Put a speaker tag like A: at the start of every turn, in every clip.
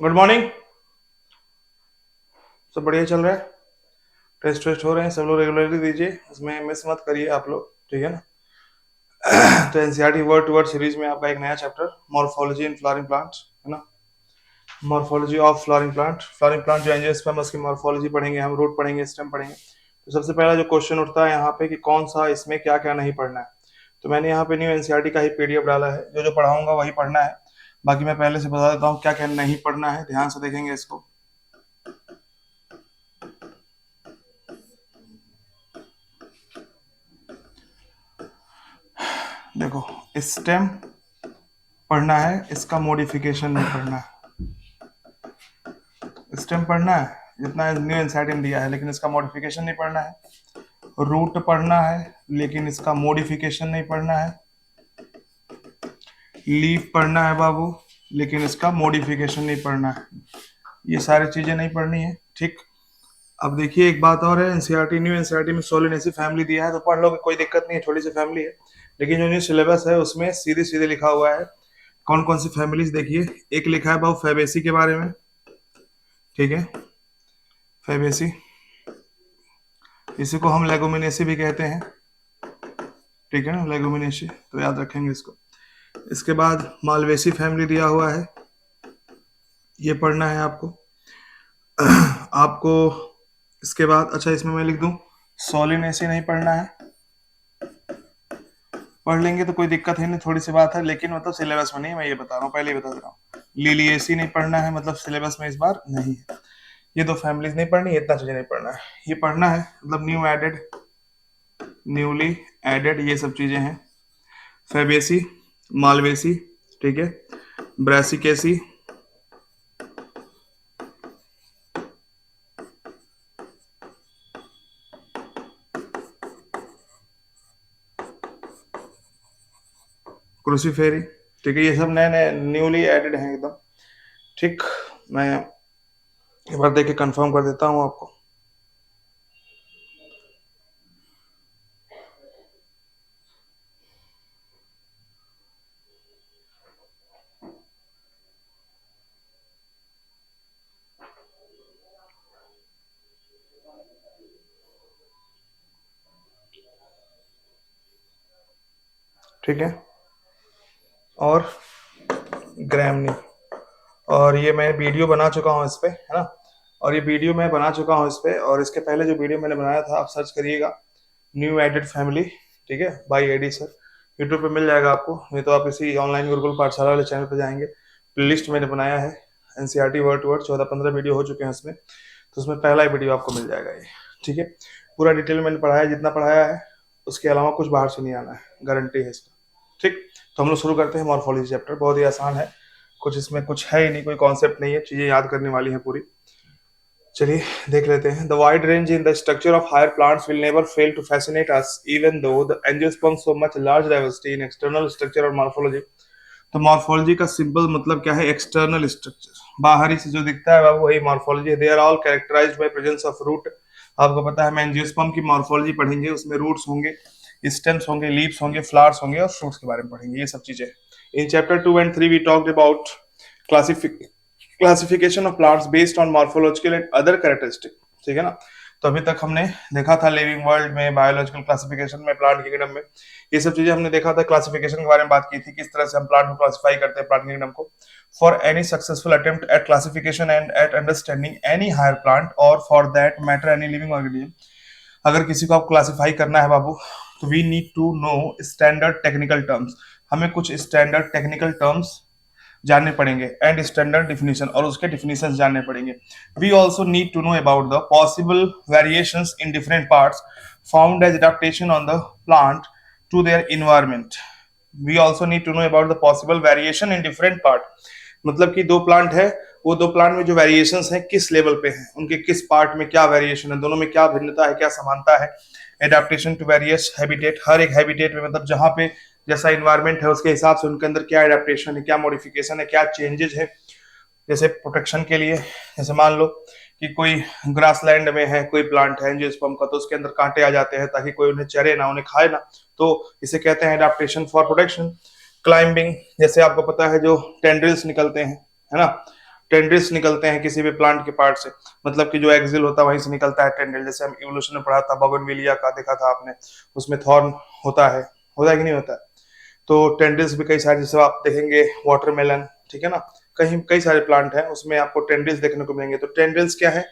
A: Good morning. सब बढ़िया चल रहा है। टेस्ट वेस्ट हो रहे हैं, सब लोग रेगुलरली दीजिए, इसमें मिस मत करिए आप लोग, ठीक है ना। तो NCERT word to word series में आपका एक नया chapter morphology in flowering plant, है ना। Morphology of flowering plant, flowering plant जो एंजियोस्पर्म उसकी मॉर्फोलॉजी पढ़ेंगे हम, रूट पढ़ेंगे, स्टेम पढ़ेंगे। तो सबसे पहला जो क्वेश्चन उठता है यहाँ पे कि कौन सा इसमें क्या क्या नहीं पढ़ना है। तो मैंने यहाँ पे न्यू एनसीईआरटी का ही पीडीएफ डाला है, जो जो पढ़ाऊंगा वही पढ़ना है। बाकी मैं पहले से बता देता हूँ क्या क्या नहीं पढ़ना है, ध्यान से देखेंगे इसको। देखो, स्टेम पढ़ना है, इसका मॉडिफिकेशन नहीं पढ़ना है। स्टेम पढ़ना है जितना न्यू एनसीईआरटी ने दिया है, लेकिन इसका मॉडिफिकेशन नहीं पढ़ना है। रूट पढ़ना है लेकिन इसका मॉडिफिकेशन नहीं पढ़ना है। लीफ पढ़ना है बाबू, लेकिन इसका मॉडिफिकेशन नहीं पढ़ना है। ये सारी चीजें नहीं पढ़नी है, ठीक। अब देखिए एक बात और है, एनसीईआरटी न्यू एनसीईआरटी में सोलिनेसी फैमिली दिया है तो पढ़ लो, कोई दिक्कत नहीं है, छोटी सी फैमिली है। लेकिन जो न्यू सिलेबस है उसमें सीधे सीधे लिखा हुआ है कौन कौन सी फैमिलीज। देखिए, एक लिखा है बाबू फैबेसी के बारे में, ठीक है। फैबेसी, इसी को हम लेगुमिनेसी भी कहते हैं, ठीक है ना, लेगुमिनेसी, तो याद रखेंगे इसको। इसके बाद मालवेसी फैमिली दिया हुआ है, ये पढ़ना है आपको। आपको इसके बाद, अच्छा इसमें मैं लिख दूं सोलिनेसी नहीं पढ़ना है। पढ़ लेंगे तो कोई दिक्कत है नहीं, थोड़ी सी बात है, लेकिन मतलब सिलेबस में नहीं, मैं ये बता रहा हूँ, पहले ही बता दे रहा हूँ। लिलिएसी नहीं पढ़ना है, मतलब सिलेबस में इस बार नहीं है। ये दो फैमिलीज नहीं पढ़नी, इतना चीजें नहीं पढ़ना है। ये पढ़ना है मतलब न्यू एडेड, न्यूली एडेड, ये सब चीजें हैं। फेबेसी, मालवेसी, ठीक है, ब्रासिकेसी, क्रूसीफेरी, ठीक है। ये सब नए नए न्यूली एडेड हैं एकदम, ठीक। मैं एक बार देख के कंफर्म कर देता हूँ आपको। ठीक है, और ग्रैमनी, और ये मैं वीडियो बना चुका हूँ इस पे, है ना। और ये वीडियो मैं बना चुका हूँ इस पे, और इसके पहले जो वीडियो मैंने बनाया था आप सर्च करिएगा, न्यू एडेड फैमिली, ठीक है, बाई एडी सर। यूट्यूब पे मिल जाएगा आपको, नहीं तो आप इसी ऑनलाइन गुरुकुल पाठशाला वाले चैनल पे जाएंगे, प्ले लिस्ट मैंने बनाया है NCERT word to word, 14-15 video हो चुके हैं उसमें, तो उसमें पहला ही वीडियो आपको मिल जाएगा ये, ठीक है। पूरा डिटेल मैंने पढ़ाया, जितना पढ़ाया है उसके अलावा कुछ बाहर से नहीं आना है, गारंटी है इसका, ठीक। तो हम लोग शुरू करते हैं मॉर्फोलॉजी चैप्टर, बहुत ही आसान है, कुछ इसमें कुछ है ही नहीं, कोई कॉन्सेप्ट नहीं है, चीजें याद करने वाली है पूरी। चलिए देख लेते हैं। The wide range in the structure of higher plants will never fail to fascinate us even though the angiosperm so much large diversity in external structure और मॉर्फोलॉजी। तो मॉर्फोलॉजी का सिंपल मतलब क्या है, एक्सटर्नल स्ट्रक्चर, बाहरी से जो दिखता है बाबू वही मॉर्फोलॉजी है। They are all characterized by presence of root. आपको पता है हम एंजियोस्पर्म की मॉर्फोलॉजी पढ़ेंगे, उसमें रूट्स होंगे, स्टेम्स होंगे, लीव्स होंगे, फ्लावर्स होंगे और फ्रूट्स के बारे में पढ़ेंगे, ये सब चीजें। In chapter 2 and 3 we talked about classification of plants based on morphological and other characteristic, ठीक है ना। तो अभी तक हमने देखा था लिविंग वर्ल्ड में, बायोलॉजिकल क्लासिफिकेशन में, प्लांट किंगडम में, ये सब चीजें हमने देखा था। क्लासिफिकेशन के बारे में बात की थी, किस तरह से हम प्लांट को क्लासिफाई करते हैं, प्लांट किंगडम को। For any successful attempt at classification and at understanding any higher plant or for that matter any living organism, अगर किसी को आप क्लासिफाई करना है बाबू, तो we need to know standard technical terms. हमें कुछ स्टैंडर्ड टेक्निकल टर्म्स जानने पड़ेंगे एंड स्टैंडर्ड डिफिनीशन, और उसके डिफिनीशन जानने पड़ेंगे। We also need to know about the possible variations in different parts found as adaptation on the plant to their environment. We also need to know about the possible variation in different part, मतलब कि दो plant है, वो दो plant में जो variations हैं किस लेवल पे हैं, उनके किस पार्ट में क्या वेरिएशन है, दोनों में क्या भिन्नता है, क्या समानता है। एडेप्टेशन टू वेरियस हैबिटेट, हर एक हैबिटेट में मतलब जहां पे जैसा इन्वायरमेंट है उसके हिसाब से उनके अंदर क्या एडेप्टेशन है, क्या मॉडिफिकेशन है, क्या चेंजेस है। जैसे प्रोटेक्शन के लिए, जैसे मान लो कि कोई ग्रासलैंड में है, कोई प्लांट है एंजियोस्पर्म का, तो उसके अंदर कांटे आ जाते हैं ताकि कोई उन्हें चरे ना, उन्हें खाए ना, तो इसे कहते हैं एडेप्टेशन फॉर प्रोटेक्शन। क्लाइंबिंग, जैसे आपको पता है जो टेंड्रिल्स निकलते हैं, है ना, टेंड्रिल्स निकलते हैं किसी भी प्लांट के पार्ट से, मतलब कि जो एक्सिल होता है वहीं से निकलता है टेंड्रिल। जैसे हम इवोल्यूशन में पढ़ा था, बोगनविलिया का देखा था आपने, उसमें थॉर्न होता है कि नहीं होता है। तो टेंड्रिल्स भी कई सारे, जैसे आप देखेंगे वाटरमेलन, ठीक है ना, कहीं कई सारे प्लांट हैं उसमें आपको टेंड्रिल्स देखने को मिलेंगे। तो टेंड्रिल्स क्या है,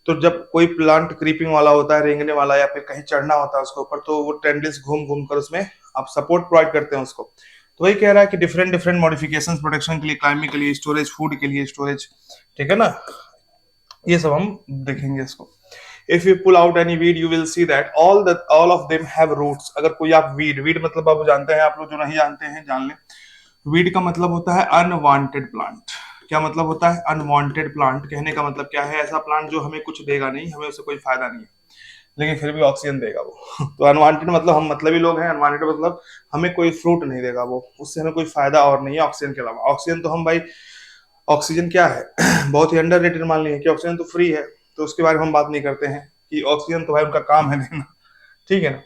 A: तो जब कोई प्लांट क्रीपिंग वाला होता है, रेंगने वाला, या फिर कहीं चढ़ना होता है उसके ऊपर, तो वो टेंड्रिल्स घूम घूम कर उसमें आप सपोर्ट प्रोवाइड करते हैं उसको। तो वही कह रहा है कि डिफरेंट डिफरेंट मॉडिफिकेशंस, प्रोटेक्शन के लिए, क्लाइंबिंग के लिए, स्टोरेज, फूड के लिए स्टोरेज, ठीक है ना, ये सब हम देखेंगे इसको। If you pull out any weed you will see that all of them have roots. अगर कोई आप वीड मतलब आप जानते हैं, आप लोग जो नहीं जानते हैं जान लें। वीड का मतलब होता है अनवांटेड प्लांट। क्या मतलब होता है अनवांटेड प्लांट? कहने का मतलब क्या है, ऐसा प्लांट जो हमें कुछ देगा नहीं, हमें उससे कोई फायदा नहीं है, लेकिन फिर भी ऑक्सीजन देगा वो। तो अनवांटेड मतलब हम मतलबी लोग हैं, अनवांटेड मतलब हमें कोई फ्रूट नहीं देगा वो, उससे हमें कोई फायदा और नहीं है ऑक्सीजन के अलावा। ऑक्सीजन तो हम भाई, ऑक्सीजन क्या है बहुत ही अंडररेटेड मान लिए कि ऑक्सीजन तो फ्री है, तो उसके बारे में हम बात नहीं करते हैं कि ऑक्सीजन तो भाई उनका काम है देना, ठीक है ना।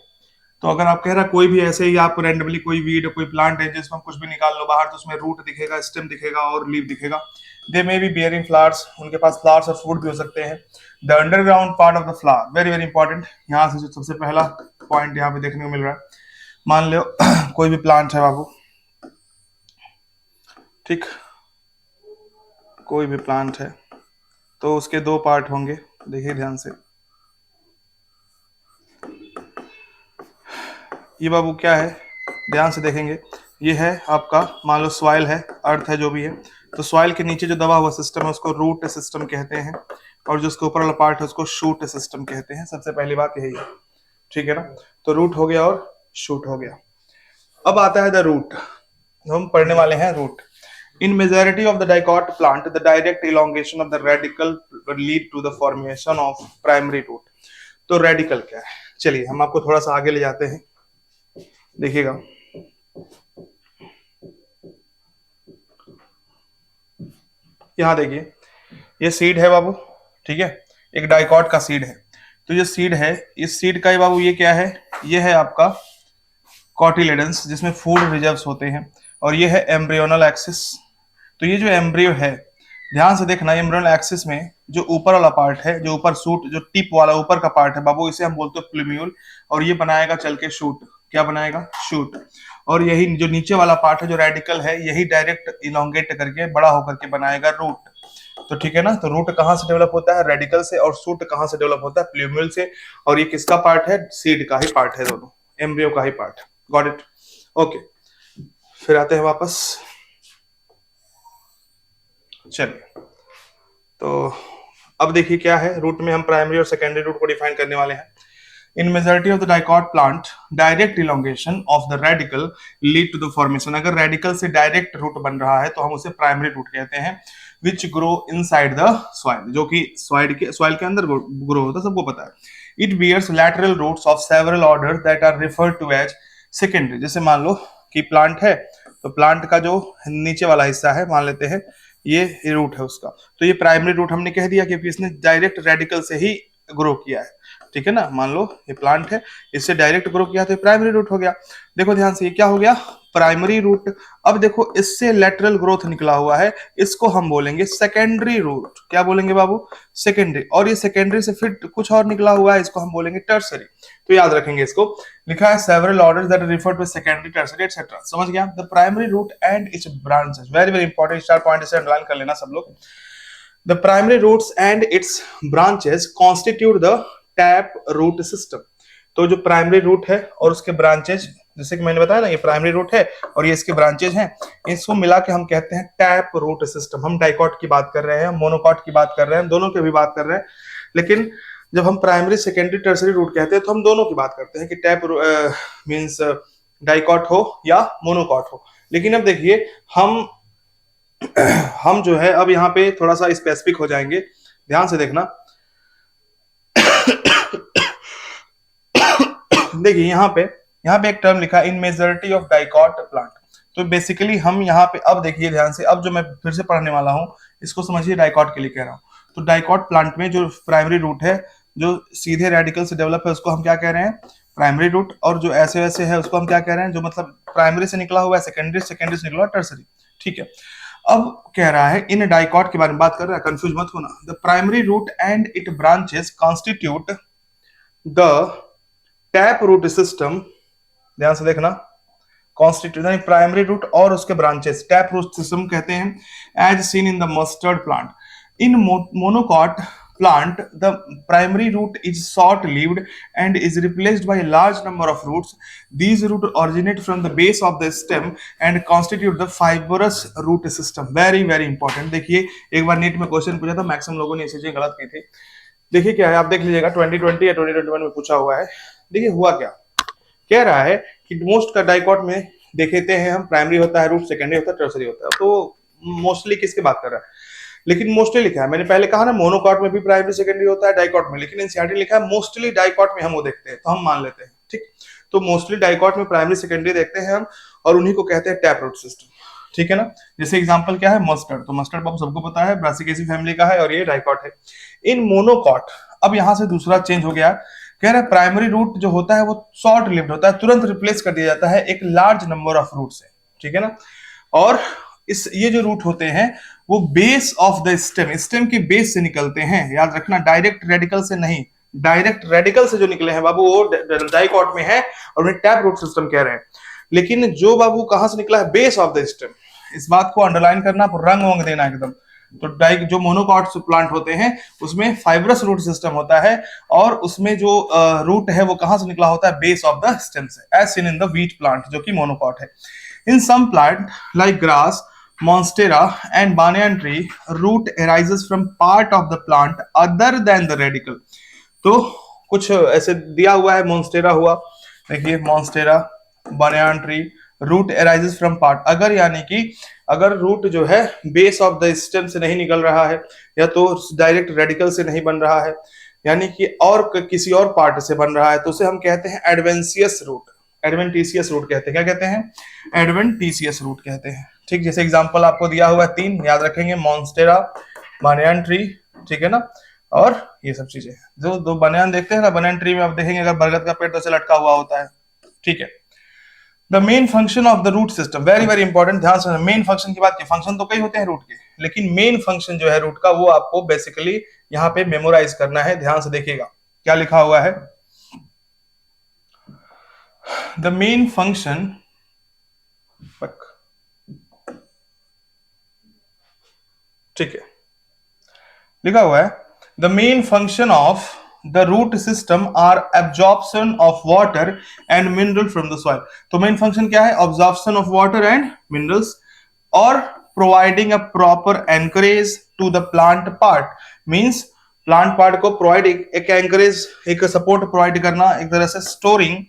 A: तो अगर आप कह रहे हैं कोई भी ऐसे ही आप रैंडमली कोई वीड कोई प्लांट है जिसमें हम कुछ भी निकाल लो बाहर, तो उसमें रूट दिखेगा, स्टेम दिखेगा और लीव दिखेगा। दे मे बी बियरिंग फ्लावर्स, उनके पास फ्लावर्स और फ्रूट भी हो सकते हैं। The underground part of the flower, very very important. यहाँ से जो सबसे पहला पॉइंट यहाँ पे देखने को मिल रहा है, मान लो कोई भी प्लांट है बाबू, ठीक, कोई भी प्लांट है तो उसके दो पार्ट होंगे, देखिए ध्यान से। ये बाबू क्या है, ध्यान से देखेंगे, ये है आपका मान लो सॉइल है, अर्थ है, जो भी है। तो सॉइल के नीचे जो दबा हुआ सिस्टम है उसको रूट सिस्टम कहते हैं, और जो उसके ऊपर वाला पार्ट है उसको शूट सिस्टम कहते हैं। सबसे पहली बात यही है, ठीक है ना। तो रूट हो गया और शूट हो गया। अब आता है द रूट, हम पढ़ने वाले हैं root. In majority of the dicot plant the direct elongation of the radicle lead to the formation of primary root. तो रेडिकल क्या है, चलिए हम आपको थोड़ा सा आगे ले जाते हैं, देखिएगा। यहां देखिए, ये सीड है बाबू, ठीक है, एक डाइकॉट का सीड है। तो ये सीड है, इस सीड का ही बाबू ये क्या है, ये है आपका कॉटिलेडन्स, जिसमें फूड रिजर्व्स होते हैं, और ये है एम्ब्रियोनल एक्सिस। तो ये जो एम्ब्रियो है, ध्यान से देखना, एम्ब्रियोनल एक्सिस में जो ऊपर वाला पार्ट है, जो ऊपर सूट, जो टिप वाला ऊपर का पार्ट है बाबू, इसे हम बोलते हैं प्लूम्यूल, और ये बनाएगा चल के शूट। क्या बनाएगा, शूट। और यही जो नीचे वाला पार्ट है जो रेडिकल है, यही डायरेक्ट इलोंगेट करके बड़ा होकर के बनाएगा रूट। तो ठीक है ना, तो रूट कहां से डेवलप होता है, रेडिकल से, और शूट कहां से डेवलप होता है, प्लूम्यूल से। और ये किसका पार्ट है, सीड का ही पार्ट है, दोनों एम्ब्रियो का ही पार्ट। Got it, okay. फिर आते हैं वापस, चलिए। तो अब देखिए क्या है, रूट में हम प्राइमरी और सेकेंडरी रूट को डिफाइन करने वाले हैं। In majority of the dicot plant direct elongation of the radicle lead to the formation. अगर रेडिकल से डायरेक्ट रूट बन रहा है तो हम उसे प्राइमरी रूट कहते हैं, which grow inside the soil, जो कि सॉइल के अंदर ग्रो होता है, सबको पता है। It bears lateral roots of several order that are referred to as secondary. जैसे मान लो कि प्लांट है, तो प्लांट का जो नीचे वाला हिस्सा है, मान लेते हैं ये रूट है उसका, तो ये प्राइमरी रूट हमने कह दिया क्योंकि इसने डायरेक्ट रेडिकल से ही ग्रो किया है, ठीक है ना। मान लो ये प्लांट है, इससे डायरेक्ट ग्रो किया तो ये प्राइमरी रूट हो गया। देखो ध्यान से, ये क्या हो गया, प्राइमरी रूट। अब देखो इससे लेटरल ग्रोथ निकला हुआ है, इसको हम बोलेंगे सेकेंडरी रूट। क्या बोलेंगे बाबू, सेकेंडरी। और ये सेकेंडरी से फिर कुछ और निकला हुआ है, इसको हम बोलेंगे टर्सरी। तो याद रखेंगे इसको, लिखा है several orders that refer to secondary, tertiary etcetera. समझ गया, the primary root and its branches, very very important, star point से अंडरलाइन कर लेना सब लोग। The primary roots and its branches constitute the tap root system. तो जो primary root है और उसके ब्रांचेज, जैसे कि मैंने बताया ना, ये प्राइमरी रूट है और ये इसके ब्रांचेज हैं, इसको मिला के हम कहते हैं टैप रूट सिस्टम। हम डाइकॉट की बात कर रहे हैं, मोनोकॉट की बात कर रहे हैं, दोनों की भी बात कर रहे हैं, लेकिन जब हम प्राइमरी सेकेंडरी टर्सरी रूट कहते हैं तो हम दोनों की बात करते हैं कि टैप मींस डाइकॉट हो या मोनोकॉट हो। लेकिन अब देखिए हम जो है अब यहाँ पे थोड़ा सा स्पेसिफिक हो जाएंगे, ध्यान से देखना। देखिए यहाँ पे एक टर्म लिखा है, इन मेजॉरिटी ऑफ डाइकॉट प्लांट। तो बेसिकली हम यहाँ पे, अब देखिए ध्यान से, अब जो मैं फिर से पढ़ने वाला हूँ इसको समझिए, डाइकॉट के लिए कह रहा हूँ। तो डाइकॉट प्लांट में जो प्राइमरी रूट है, जो सीधे रेडिकल से डेवलप है, उसको हम क्या कह रहे हैं, प्राइमरी रूट। और जो ऐसे वैसे है उसको हम क्या कह रहे हैं, जो मतलब प्राइमरी से निकला हुआ है सेकेंडरी, सेकेंडरी से निकला टर्सरी, ठीक है। अब कह रहा है इन डाइकॉट के बारे में बात कर रहा है, कंफ्यूज मत होना। The primary root and it branches constitute the tap root system, ध्यान से देखना, कॉन्स्टिट्यूशन प्राइमरी रूट और उसके ब्रांचेस टैप रूट सिस्टम कहते हैं। As seen in the mustard plant, in monocot plant the primary root is short lived and is replaced by a large number of roots. These roots originate from the base of the stem and constitute the fibrous root system. Very very important। देखिए एक बार NEET में question पूछा था, maximum लोगों ने ये चीजें गलत की थी। देखिए क्या है, आप देख लीजिएगा 2020 या 2021 में पूछा हुआ है। देखिए हुआ क्या, कह रहा है कि मोस्ट का डाइकॉट में देखते हैं हम, प्राइमरी होता है रूट, सेकेंडरी होता है, टर्सरी होता है। तो मोस्टली किसकी बात कर रहा है, लेकिन मोस्टली लिखा है, मैंने पहले कहा ना मोनोकॉट में भी प्राइमरी सेकेंडरी होता है, डाइकॉट में, लेकिन एनसीईआरटी लिखा है मोस्टली डाइकॉट में हम वो देखते हैं, तो हम मान लेते हैं, ठीक। तो मोस्टली डाइकॉट में प्राइमरी सेकेंडरी देखते हैं हम, और उन्हीं को कहते हैं टैप रूट सिस्टम, ठीक है ना। जैसे एग्जांपल क्या है, मस्टर्ड, तो मस्टर्ड बाबू सबको पता है ब्रासिकेसी फैमिली का है और ये डाइकॉट है। इन मोनोकॉट, अब यहां से दूसरा चेंज हो गया, कह रहा है प्राइमरी रूट जो होता है वो शॉर्ट लिव्ड होता है, तुरंत रिप्लेस कर दिया जाता है एक लार्ज नंबर ऑफ रूट से, ठीक है ना। और इस ये जो रूट होते हैं वो base of the stem, stem की बेस से निकलते हैं, याद रखना, डायरेक्ट रेडिकल से नहीं। डायरेक्ट रेडिकल से जो निकले हैं बाबू वो डाइकॉट में है और उन्हें टैप रूट सिस्टम कह रहे हैं। लेकिन जो बाबू कहां से निकला है, बेस ऑफ द स्टेम, इस बात को अंडरलाइन करना, रंग वंग देना एकदम। तो जो मोनोकॉट प्लांट होते हैं उसमें फाइब्रस रूट सिस्टम होता है, और उसमें जो रूट है वो कहां से निकला होता है, बेस ऑफ द स्टेम से, as seen in the wheat plant जो कि मोनोकॉट है। In some plant like grass, monstera and banyan tree, root arises from part of the plant other than the radicle। तो कुछ ऐसे दिया हुआ है, monstera हुआ, देखिए monstera, banyan tree, root arises from part, अगर यानी कि अगर रूट जो है बेस ऑफ द स्टेम से नहीं निकल रहा है, या तो डायरेक्ट रेडिकल से नहीं बन रहा है, यानी कि और किसी और पार्ट से बन रहा है, तो उसे हम कहते हैं एडवेंशियस रूट, एडवेंटिशियस रूट कहते हैं। क्या कहते हैं, एडवेंटिशियस रूट कहते हैं, ठीक। जैसे एग्जांपल आपको दिया हुआ है 3, याद रखेंगे, मॉन्स्टेरा, बानियान ट्री, ठीक है ना, और ये सब चीजें जो दो बानियान देखते हैं ना, बानियान ट्री में आप देखेंगे अगर बरगद का पेड़ तो ऐसे लटका हुआ होता है, ठीक है। The main function of the root system, very very important, ध्यान से। मेन फंक्शन की बात की, फंक्शन तो कई होते हैं रूट के, लेकिन मेन फंक्शन जो है रूट का वो आपको बेसिकली यहाँ पे मेमोराइज करना है। ध्यान से देखिएगा क्या लिखा हुआ है, द मेन फंक्शन, ठीक है, लिखा हुआ है the main function of the root system are absorption of water and mineral from the soil. तो मेन फंक्शन क्या है, absorption of water and minerals, और providing a proper anchorage to the plant part, means plant part को provide एक anchorage, एक support provide करना, एक तरह से स्टोरिंग,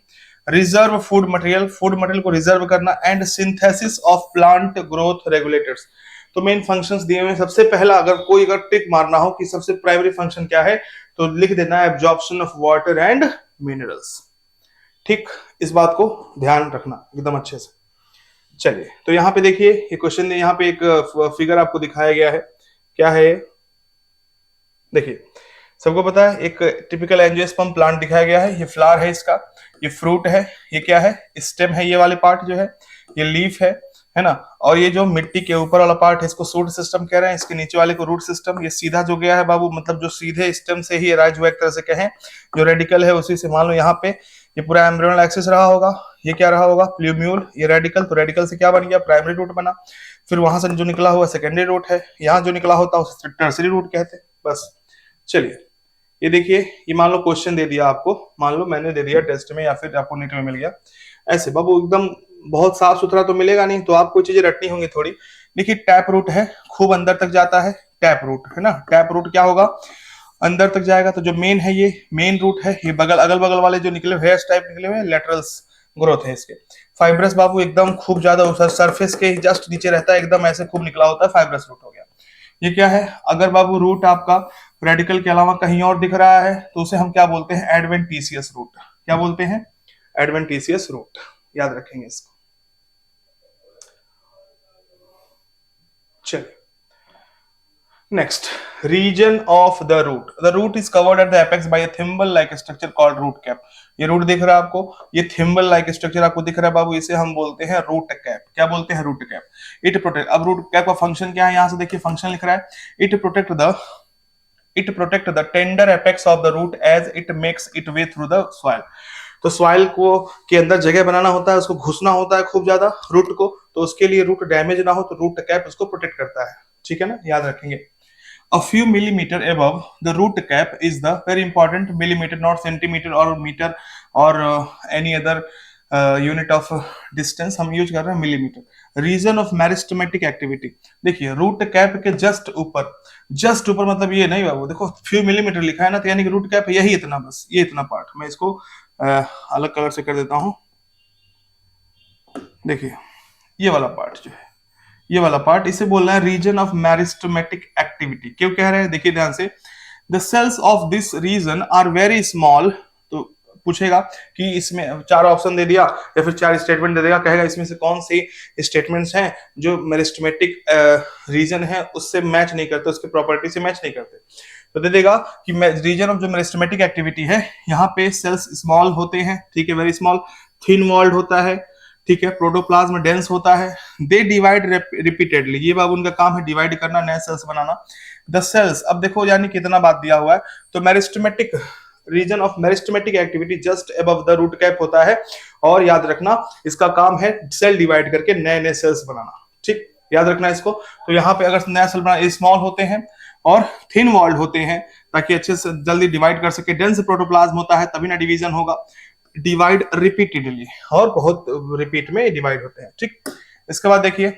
A: रिजर्व फूड मटेरियल को रिजर्व करना, and synthesis of plant growth regulators. तो मेन फंक्शंस दिए हुए, सबसे पहला अगर टिक मारना हो कि सबसे प्राइमरी फंक्शन क्या है, तो लिख देना है absorption of water and minerals, ठीक। इस बात को ध्यान रखना एकदम अच्छे से। चलिए तो यहाँ पे देखिए ये क्वेश्चन, यहाँ पे एक फिगर आपको दिखाया गया है, क्या है, देखिए सबको पता है एक टिपिकल एंजियोस्पर्म प्लांट दिखाया गया है, ये फ्लावर है इसका, ये फ्रूट है, ये क्या है, स्टेम है, ये वाले पार्ट जो है, ये लीफ है ना, और ये जो मिट्टी के ऊपर वाला पार्ट है इसको शूट सिस्टम कह रहे हैं, इसके नीचे वाले को रूट सिस्टम। ये सीधा जो गया है बाबू, मतलब जो सीधे स्टेम से ही राइज हुआ एक तरह से कहें, जो रेडिकल है उसी से, मान लो यहाँ पे ये पूरा एम्ब्रियोनल एक्सिस रहा होगा, ये क्या रहा होगा, प्लूम्यूल, ये रेडिकल, तो रेडिकल से क्या बन गया, प्राइमरी रूट बना, फिर वहां से जो निकला हुआ सेकेंडरी रूट है, यहाँ जो निकला होता है उसे टर्सरी रूट कहते हैं, बस। चलिए ये देखिए, ये मान लो क्वेश्चन दे दिया आपको, मान लो मैंने दे दिया टेस्ट में या फिर आपको नीट में मिल गया, ऐसे बाबू एकदम बहुत साफ सुथरा तो मिलेगा नहीं, तो आपको चीजें रटनी होंगी थोड़ी। देखिए टैप रूट है, खूब अंदर तक जाता है, टैप रूट है ना, टैप रूट क्या होगा, अंदर तक जाएगा, तो जो मेन है ये मेन रूट है, ये बगल अगल बगल वाले जो निकले हेयर्स टाइप निकले हुए लेटरल्स ग्रोथ है इसके। फाइब्रस बाबू एकदम खूब ज्यादा सरफेस के जस्ट नीचे रहता है, एकदम ऐसे खूब निकला होता है, फाइब्रस रूट हो गया। ये क्या है, अगर बाबू रूट आपका रेडिकल के अलावा कहीं और दिख रहा है तो उसे हम क्या बोलते हैं, एडवेंटिशियस रूट। क्या बोलते हैं, एडवेंटिशियस रूट, याद रखेंगे इसको। चलिए next, region of the root. The root is covered at the apex by a thimble like structure called root cap. ये रूट दिख रहा है आपको, ये थिम्बल लाइक स्ट्रक्चर आपको दिख रहा है बाबू, इसे हम बोलते हैं रूट कैप। क्या बोलते हैं? Root cap. इट प्रोटेक्ट, अब रूट कैप का फंक्शन क्या है, यहां से देखिए फंक्शन लिख रहा है, it protect the tender apex of the root as it makes its way through the soil. तो सॉइल को के अंदर जगह बनाना होता है, उसको घुसना होता है खूब ज्यादा रूट को, तो उसके लिए रूट डैमेज ना हो तो रूट कैप उसको प्रोटेक्ट करता है। ठीक है ना, याद रखेंगे। A few millimeter above the root cap is the very important millimeter, not centimeter or meter or any other unit of distance, हम यूज कर रहे हैं millimetre. Region of meristematic activity, देखिए रूट कैप के जस्ट ऊपर मतलब ये नहीं बाबू, देखो फ्यू मिलीमीटर लिखा है ना, तो यानी कि रूट कैप यही इतना, बस ये इतना पार्ट। मैं इसको अलग कलर से कर देता हूं। देखिए ये वाला पार्ट जो है, ये वाला पार्ट, इसे बोल रहा है रीजन ऑफ मेरिस्टेमेटिक एक्टिविटी। क्यों कह रहे हैं, देखिए ध्यान से, the cells of this region are very small. तो पूछेगा कि इसमें चार ऑप्शन दे दिया या फिर चार स्टेटमेंट दे देगा, कहेगा इसमें से कौन सी स्टेटमेंट्स हैं जो मेरिस्टेमेटिक रीजन है उससे मैच नहीं करते, उसके प्रॉपर्टी से मैच नहीं करते। तो दे देगा कि रीजन ऑफ जो मेरिस्टेमेटिक एक्टिविटी है, यहाँ पे सेल्स स्मॉल होते हैं, ठीक है, वेरी स्मॉल, थिन वॉल्ड होता है, ठीक है, प्रोटोप्लाज्म डेंस होता है, दे डिवाइड रिपीटेडली, ये बाबू उनका काम है डिवाइड करना, नए सेल्स बनाना। द सेल्स, अब देखो यानी कितना बात दिया हुआ है, तो meristematic region of meristematic activity just above the root cap होता है, और याद रखना इसका काम है सेल डिवाइड करके नए नए सेल्स बनाना। ठीक, याद रखना इसको। तो यहाँ पे अगर नया सेल बनाना, स्मॉल होते हैं और थिन वॉल्ड होते हैं ताकि अच्छे से जल्दी डिवाइड कर सके, डेंस प्रोटोप्लाज्म होता है तभी ना डिवीजन होगा, डिवाइड रिपीटेडली, और बहुत रिपीट में डिवाइड होते हैं। ठीक, इसके बाद देखिए,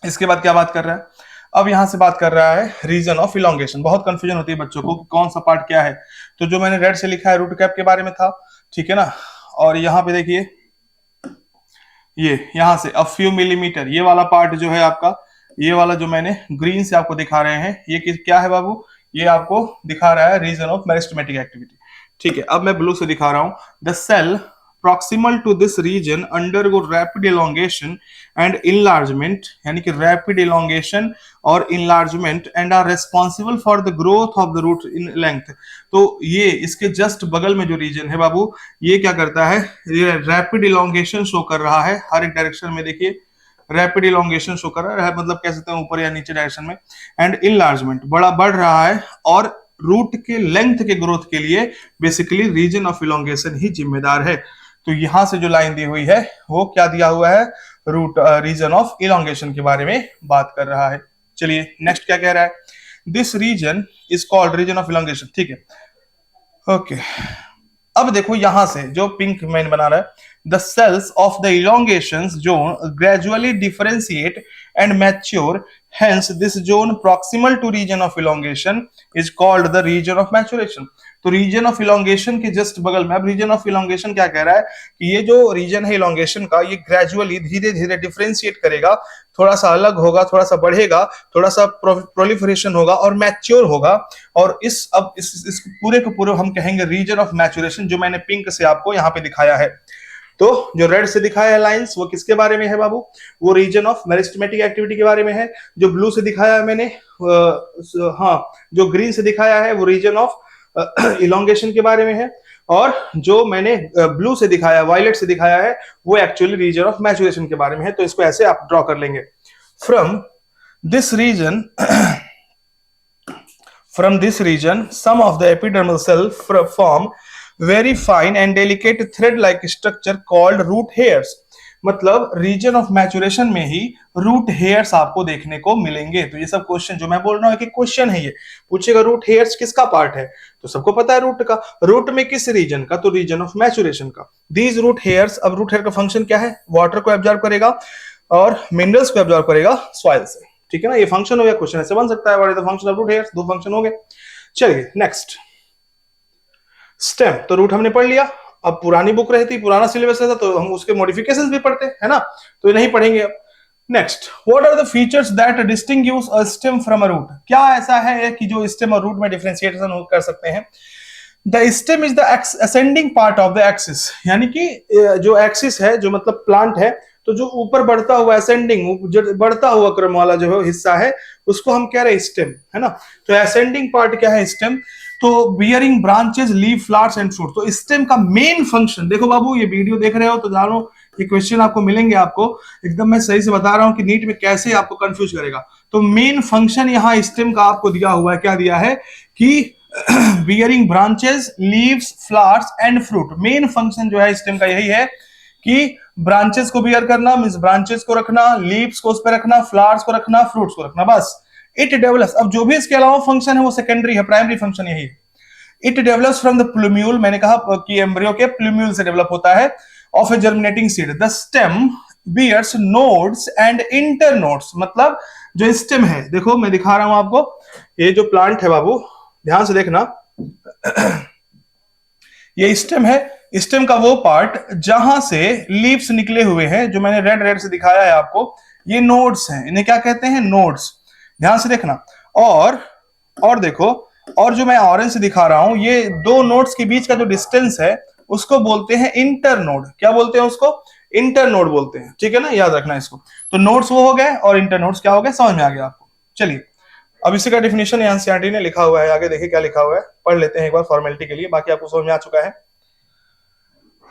A: इसके बाद क्या बात कर रहा है, अब यहां से बात कर रहा है रीजन ऑफ इलोंगेशन। बहुत कंफ्यूजन होती है बच्चों को कि कौन सा पार्ट क्या है, तो जो मैंने रेड से लिखा है रूट कैप के बारे में था, ठीक है ना। और यहाँ पे देखिए, ये यहां से अ फ्यू मिलीमीटर, ये वाला पार्ट जो है आपका, ये वाला जो मैंने ग्रीन से आपको दिखा रहे हैं, ये क्या है बाबू, ये आपको दिखा रहा है रीजन ऑफ मेरिस्टेमेटिक एक्टिविटी। ठीक है, अब मैं ब्लू से दिखा रहा हूं, the cell proximal to this region undergo rapid elongation and enlargement, यानी कि rapid elongation और enlargement and are responsible for the growth of the root in length। तो ये इसके जस्ट बगल में जो रीजन है बाबू, ये क्या करता है, ये रैपिड इलोंगेशन शो कर रहा है हर एक डायरेक्शन में। देखिए रैपिड इलोंगेशन शो कर रहा है, मतलब कह सकते हैं ऊपर या नीचे डायरेक्शन में, एंड इनलार्जमेंट बड़ा बढ़ रहा है, और रूट के लेंथ के ग्रोथ के लिए बेसिकली रीजन ऑफ इलोंगेशन ही जिम्मेदार है। तो यहां से जो लाइन दी हुई है वो क्या दिया हुआ है, रूट रीजन ऑफ इलोंगेशन के बारे में बात कर रहा है। चलिए नेक्स्ट क्या कह रहा है, this region is called region of elongation. ठीक है, ओके। अब देखो यहां से जो पिंक मैन बना रहा है, the cells of the elongation zone gradually differentiate and mature, hence this zone proximal to region of elongation is called the region of maturation. तो रीजन ऑफ इलोंगेशन के जस्ट बगल में, अब रीजन ऑफ इलोंगेशन क्या कह रहा है कि ये जो रीजन है इलोंगेशन का, ये ग्रेजुअली धीरे धीरे डिफरेंशिएट करेगा, थोड़ा सा अलग होगा, थोड़ा सा बढ़ेगा, थोड़ा सा प्रोलिफरेशन होगा और मैच्योर होगा। और इस पूरे को पूरे हम कहेंगे रीजन ऑफ मैच्योरेशन, जो मैंने पिंक से आपको यहाँ पे दिखाया है। तो जो रेड से दिखाया है लाइंस, वो किसके बारे में है बाबू, वो रीजन ऑफ मेरिस्टेमेटिक एक्टिविटी के बारे में है। जो ब्लू से दिखाया है मैंने, हाँ, जो ग्रीन से दिखाया है वो रीजन ऑफ इलोंगेशन के बारे में है, और जो मैंने ब्लू से दिखाया, वायलेट से दिखाया है, वो एक्चुअली रीजन ऑफ मैच्योरेशन के बारे में है। तो इसको ऐसे आप ड्रॉ कर लेंगे, from this region some of the epidermal cells form very fine and delicate thread-like structure called root hairs। मतलब रीजन ऑफ मैचुरेशन में ही रूट हेयर्स आपको देखने को मिलेंगे। तो ये सब क्वेश्चन जो मैं बोल रहा हूँ कि क्वेश्चन है, ये पूछेगा रूट हेयर्स किसका पार्ट है, तो सबको पता है रूट का, रूट में किस रीजन का, तो रीजन ऑफ मैचुरेशन का। दीज रूट हेयर्स, अब रूट हेयर का फंक्शन क्या है, वाटर को एब्जॉर्ब करेगा और मिनरल्स को एब्जॉर्ब करेगा सॉइल से। ठीक है ना, ये फंक्शन हो गया, क्वेश्चन ऐसे बन सकता है, what is the function of root hairs, दो फंक्शन हो गए। चलिए नेक्स्ट, स्टेम। तो रूट हमने पढ़ लिया। अब पुरानी बुक रहती, पुराना सिलेबस रहता, तो हम उसके मॉडिफिकेशंस भी पढ़ते है ना, तो ये नहीं पढ़ेंगे अब। Next, what are the features that distinguish a stem from a root. क्या ऐसा है कि जो स्टेम और रूट में डिफरेंशिएशन कर सकते हैं। The stem is the ascending part of the axis, यानी कि जो एक्सिस है, जो मतलब प्लांट है, तो जो ऊपर बढ़ता हुआ असेंडिंग, जो बढ़ता हुआ क्रम वाला जो हिस्सा है उसको हम कह रहे हैं स्टेम, है ना। तो असेंडिंग पार्ट क्या है, स्टेम। तो bearing branches, leave, flowers and fruit. तो स्टेम का मेन फंक्शन, देखो बाबू ये वीडियो देख रहे हो तो जानो ये क्वेश्चन आपको मिलेंगे, आपको एकदम मैं सही से बता रहा हूं कि नीट में कैसे आपको कंफ्यूज करेगा। तो मेन फंक्शन यहाँ स्टेम का आपको दिया हुआ है, क्या दिया है कि bearing branches, leaves, flowers and fruit. Main function जो है स्टेम का यही है कि ब्रांचेस को बियर करना, मींस ब्रांचेस को रखना, लीव्स को उस पर रखना, फ्लावर्स को रखना, फ्रूट्स को रखना, बस। इट डेवलप्स, अब जो भी इसके अलावा फंक्शन है वो सेकेंडरी है, प्राइमरी फंक्शन यही है। It develops from the plumule, मैंने कहा कि एम्ब्रियो के प्लूम्यूल से डेवलप होता है, of a germinating seed. The stem bears nodes and internodes, मतलब जो स्टेम है, देखो मैं दिखा रहा हूं आपको, ये जो प्लांट है बाबू ध्यान से देखना, ये स्टेम है। स्टेम का वो पार्ट जहां से लीव्स निकले हुए हैं, जो मैंने रेड रेड से दिखाया है आपको, ये नोड्स हैं, इन्हें क्या कहते हैं, नोड्स। ध्यान से देखना। और देखो, और जो मैं ऑरेंज से दिखा रहा हूं, ये दो नोड्स के बीच का जो डिस्टेंस है उसको बोलते हैं इंटरनोड। क्या बोलते हैं उसको, इंटरनोड बोलते हैं, ठीक है ना, याद रखना इसको। तो नोड्स वो हो गए और इंटरनोड्स क्या हो गए, समझ में आ गया आपको। चलिए अब इसी का डेफिनेशन एनसीईआरटी ने लिखा हुआ है, आगे देखिए क्या लिखा हुआ है, पढ़ लेते हैं एक बार फॉर्मेलिटी के लिए, बाकी आपको समझ में आ चुका है।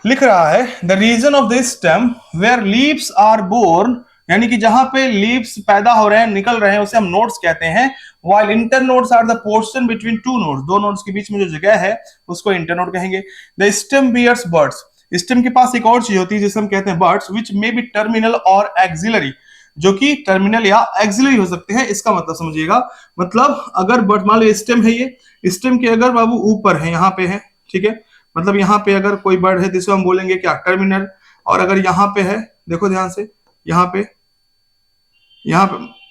A: लिख रहा है the region of this stem where leaves are born, यानी कि जहां पे लीव्स पैदा हो रहे हैं, निकल रहे हैं, उसे हम नोड्स कहते हैं। While internodes are the portion between two nodes, दो नोड्स के बीच में जो जगह है उसको इंटरनोड कहेंगे। The stem bears buds, stem के पास एक और चीज होती है जिसे हम कहते हैं birds, which may be terminal और एक्सिलरी, जो कि टर्मिनल या एक्सिलरी हो सकते हैं। इसका मतलब समझिएगा, मतलब अगर बर्ड, मान लो स्टेम है, ये स्टेम के अगर बाबू ऊपर है, यहाँ पे है, ठीक है, मतलब यहाँ पे अगर कोई बर्ड है जिसे हम बोलेंगे क्या, टर्मिनल। और अगर यहाँ पे है, देखो ध्यान से, यहाँ पे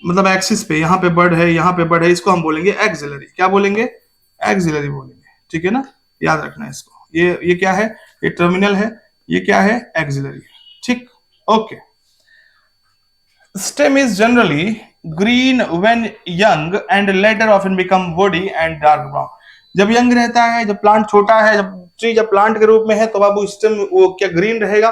A: मतलब एक्सिस पे यहाँ पे बर्ड है, यहाँ पे बर्ड है, इसको हम बोलेंगे एक्सिलरी। क्या बोलेंगे, एक्सिलरी बोलेंगे, ठीक है ना, याद रखना इसको। ये क्या है, ये टर्मिनल है, ये क्या है, एक्सिलरी, ठीक, okay. Stem is generally green when young and later often become woody and dark brown. जब यंग रहता है, जब प्लांट छोटा है, जब ट्री जब प्लांट के रूप में है, तो बाबू स्टेम वो क्या ग्रीन रहेगा,